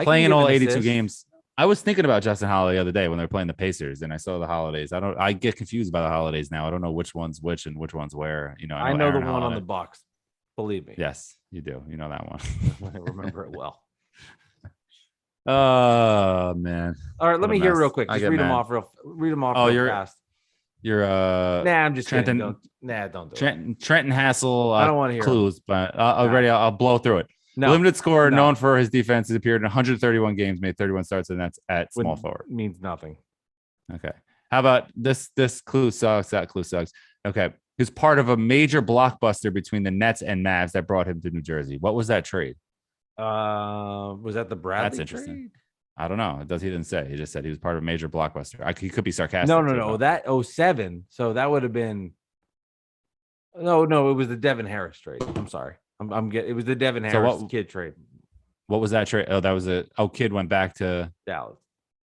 Playing in all 82 games. I was thinking about Justin Holiday the other day when they were playing the Pacers, and I saw the Holidays. I get confused by the Holidays now. I don't know which one's which and which one's where. You know, I know Aaron the one Holiday. on the Bucks. Believe me. Yes, you do. You know that one. I remember it well. Oh man. All right, let me hear real quick. I Just get read them mad. off real fast. You're Nah, I'm just Trenton. kidding. Don't do it. Trenton Hassel. I don't want to hear clues, but already I'll blow through it. No. Limited scorer, known for his defense, has appeared in 131 games, made 31 starts, and that's at small forward. Means nothing. Okay. How about this? This clue sucks. That clue sucks. Okay. He's part of a major blockbuster between the Nets and Mavs that brought him to New Jersey. What was that trade? Was that the Bradley? That's interesting. Trade? I don't know. He didn't say. He just said he was part of a major blockbuster. He could be sarcastic. No. That 07. So that would have been. No. It was the Devin Harris trade. I'm sorry. It was the Devin Harris kid trade. What was that trade? Oh, that was kid went back to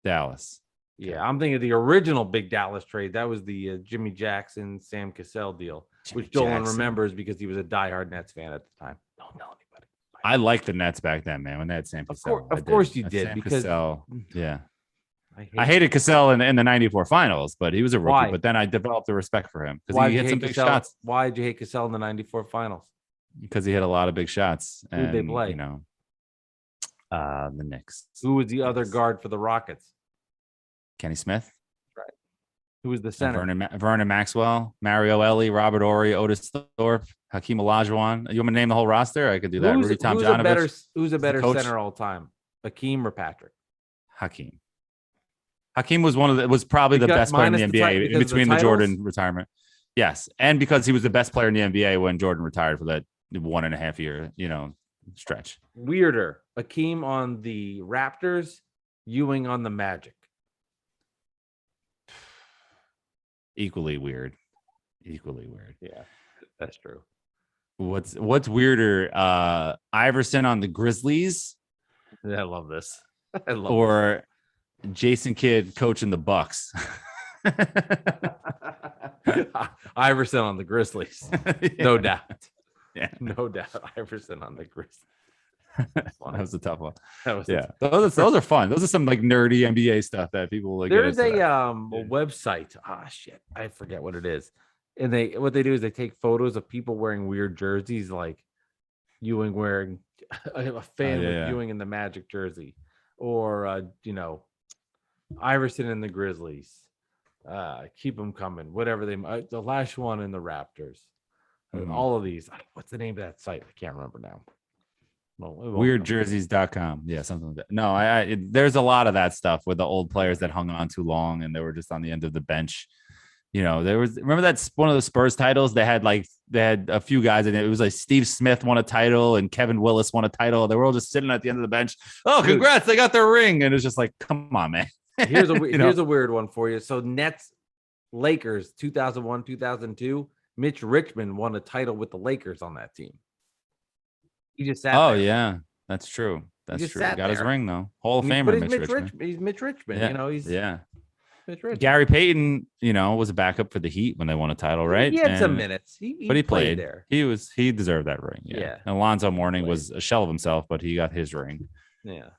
Dallas. Yeah, I'm thinking of the original big Dallas trade. That was the Jimmy Jackson, Sam Cassell deal, which Dolan remembers because he was a diehard Nets fan at the time. Don't tell anybody. I liked the Nets back then, man. When they had Sam Cassell, of course you did, Sam because Cassell, yeah. I hated Cassell in the '94 finals, but he was a rookie. Why? But then I developed a respect for him because he hit some big shots. Why did you hate Cassell in the '94 finals? Because he hit a lot of big shots. Who did they play? You know, the Knicks. Who was the other guard for the Rockets? Kenny Smith. Right. Who was the center? Vernon Maxwell, Mario Ellie, Robert Ory, Otis Thorpe, Hakeem Olajuwon. You want me to name the whole roster? I could do that. Rudy Tomjanovich. Who's a better center all time? Hakeem or Patrick? Hakeem. Hakeem was probably the best player in the NBA in between the Jordan retirement. Yes, and because he was the best player in the NBA when Jordan retired for that 1.5 year, stretch. Weirder, Hakeem on the Raptors, Ewing on the Magic. Equally weird. Yeah, that's true. What's weirder? Iverson on the Grizzlies. I love this. Or Jason Kidd coaching the Bucks. Iverson on the Grizzlies. No doubt. Yeah. No doubt. Iverson on the Grizzlies. That was a tough one. Those are fun. Those are some like nerdy NBA stuff that people like. There's a website. Shit. I forget what it is. And what they do is they take photos of people wearing weird jerseys, like Ewing wearing a fan with Ewing in the Magic jersey, or Iverson in the Grizzlies. Keep them coming. Whatever the last one in the Raptors. All of these. What's the name of that site? I can't remember now. Weirdjerseys.com. Yeah, something like that. No, there's a lot of that stuff with the old players that hung on too long and they were just on the end of the bench. Remember that's one of the Spurs titles. They had a few guys in it. It was like Steve Smith won a title and Kevin Willis won a title. They were all just sitting at the end of the bench. Oh, congrats, they got their ring. And it's just like, come on, man. Here's a weird one for you. So Nets, Lakers, 2001, 2002. Mitch Richmond won a title with the Lakers on that team. He just sat there. Oh, yeah, that's true. That's true. He got his ring, though. Hall of Famer, Mitch Richmond. He's Mitch Richmond. Yeah. He's Mitch Richmond. Gary Payton, was a backup for the Heat when they won a title, right? He had some minutes. But he played there. He deserved that ring. Yeah. And Alonzo Mourning was a shell of himself, but he got his ring. Yeah.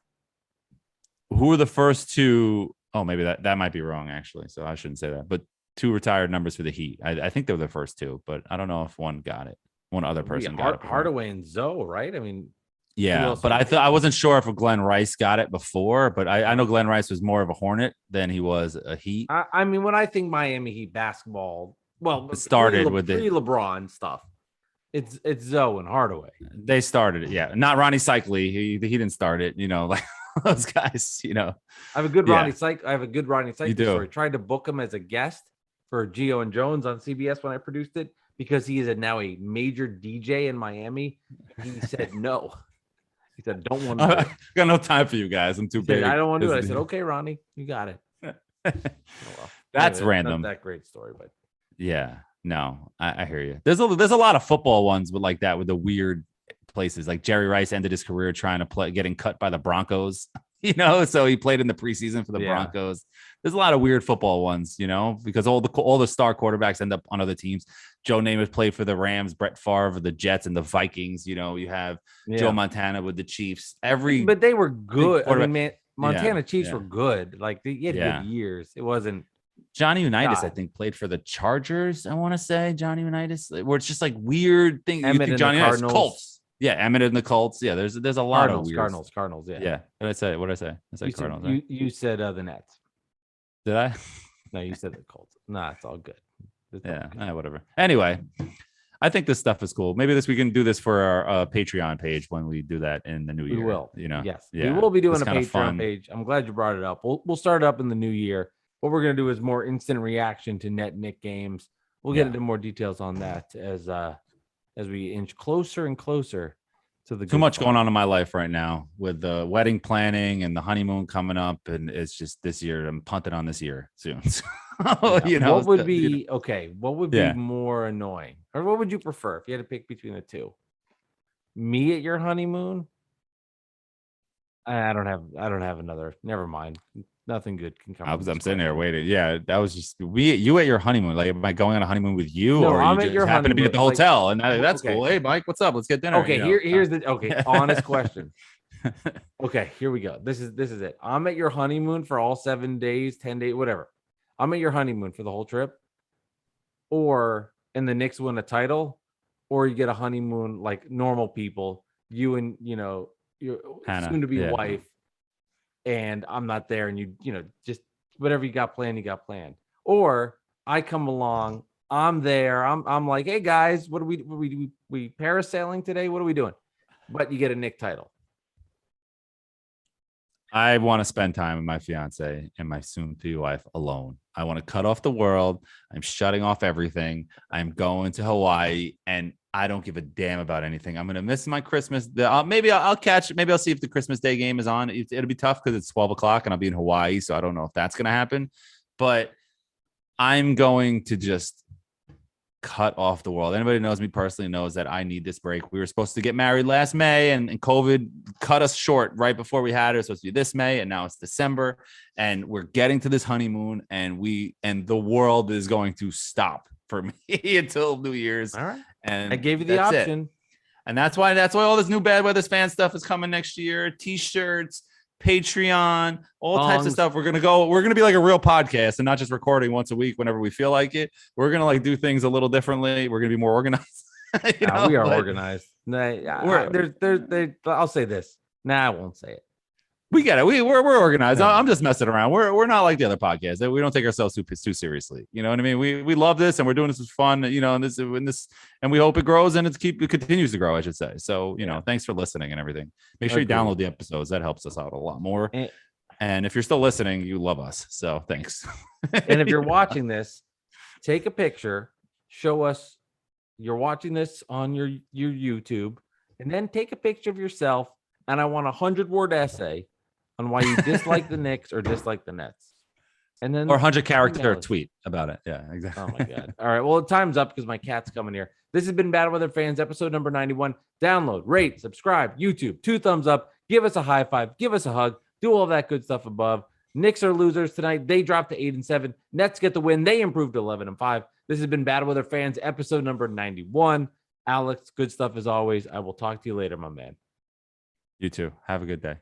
Who were the first two? Oh, maybe that might be wrong, actually. So I shouldn't say that. But two retired numbers for the Heat. I think they were the first two, but I don't know if one got it. One other person got it. Hardaway and Zoe, right? I mean, yeah, but I wasn't sure if Glenn Rice got it before, but I know Glenn Rice was more of a Hornet than he was a Heat. I mean, when I think Miami Heat basketball, it started with the LeBron stuff. It's Zoe and Hardaway. They started it, yeah. Not Ronnie Cycli. He didn't start it, like those guys. I have a good Ronnie Cycli do. story. Tried to book him as a guest for Gio and Jones on CBS when I produced it because he is now a major DJ in Miami. He said no. He said, "Don't want to do it. Got no time for you guys. I'm too big. I don't want to do it." I said, "Okay, Ronnie, you got it." That's random. Not that great story, but yeah, no, I hear you. There's a lot of football ones with like that with the weird places. Like Jerry Rice ended his career trying to getting cut by the Broncos. So he played in the preseason for the Broncos. There's a lot of weird football ones, because all the star quarterbacks end up on other teams. Joe Namath played for the Rams, Brett Favre, the Jets, and the Vikings. You have Joe Montana with the Chiefs. But they were good. I mean, Montana Chiefs were good. Like they had good years. It wasn't. Johnny Unitas, I think, played for the Chargers. I want to say Johnny Unitas, where it's just like weird things. Johnny Unitas, Colts. Yeah, Emmett and the Colts. Yeah, there's a lot of weird. Cardinals. Yeah. Yeah. What did I say? I said Cardinals. Right? You said the Nets. Did I? No, you said the Colts. Nah, it's all good. Whatever. Anyway, I think this stuff is cool. Maybe we can do this for our Patreon page when we do that in the new year. We will. Yes. Yeah. We will be doing a Patreon page. I'm glad you brought it up. We'll start it up in the new year. What we're gonna do is more instant reaction to net Knick games. We'll get into more details on that as we inch closer and closer to the. Too much going on in my life right now with the wedding planning and the honeymoon coming up, and it's just this year. I'm punting on this year soon. What would be okay? What would be more annoying, or what would you prefer if you had to pick between the two? Me at your honeymoon? I don't have another. Never mind. Nothing good can come. I'm sitting there waiting. Yeah, that was just you at your honeymoon. Like, am I going on a honeymoon with you, no, or I'm you at your happen to be at the honeymoon, hotel? And that's cool. Hey, Mike, what's up? Let's get dinner. Okay, here's the honest question. Okay, here we go. This is it. I'm at your honeymoon for all 7 days, 10 days, whatever. I'm at your honeymoon for the whole trip, and the Knicks win a title, or you get a honeymoon like normal people. You and your soon to be wife. And I'm not there, and you just whatever you got planned. Or I come along, I'm there, I'm like, hey guys, what are we parasailing today? What are we doing? But you get a Knick title. I want to spend time with my fiance and my soon-to-be wife alone. I want to cut off the world. I'm shutting off everything. I'm going to Hawaii, and I don't give a damn about anything. I'm gonna miss my Christmas. Maybe I'll catch. Maybe I'll see if the Christmas Day game is on. It'll be tough because it's 12 o'clock and I'll be in Hawaii, so I don't know if that's gonna happen. But I'm going to just cut off the world. Anybody who knows me personally knows that I need this break. We were supposed to get married last May, and COVID cut us short right before we had it. It was supposed to be this May, and now it's December, and we're getting to this honeymoon, and the world is going to stop for me until New Year's. All right. And I gave you the option. And that's why all this new Bad Weather fan stuff is coming next year. T-shirts, Patreon, all types of stuff. We're gonna be like a real podcast and not just recording once a week whenever we feel like it. We're gonna like do things a little differently. We're gonna be more organized. We are organized. I'll say this. I won't say it. We get it. We're organized. I'm just messing around. We're not like the other podcasts. We don't take ourselves too seriously. You know what I mean? We love this, and we're doing this for fun. You know, and we hope it grows and it continues to grow, I should say. So, you know, thanks for listening and everything. Make sure you download the episodes. That helps us out a lot more. And if you're still listening, you love us. So thanks. And if you're watching this, take a picture, show us you're watching this on your YouTube, and then take a picture of yourself. And I want a 100-word essay on why you dislike the Knicks or dislike the Nets. And then, or 100-character tweet about it. Yeah, exactly. Oh my God. All right. Well, time's up because my cat's coming here. This has been Bad Weather Fans, episode number 91. Download, rate, subscribe, YouTube, 2 thumbs up, give us a high five, give us a hug, do all that good stuff above. Knicks are losers tonight. They dropped to 8-7. Nets get the win. They improved to 11-5. This has been Bad Weather Fans, episode number 91. Alex, good stuff as always. I will talk to you later, my man. You too. Have a good day.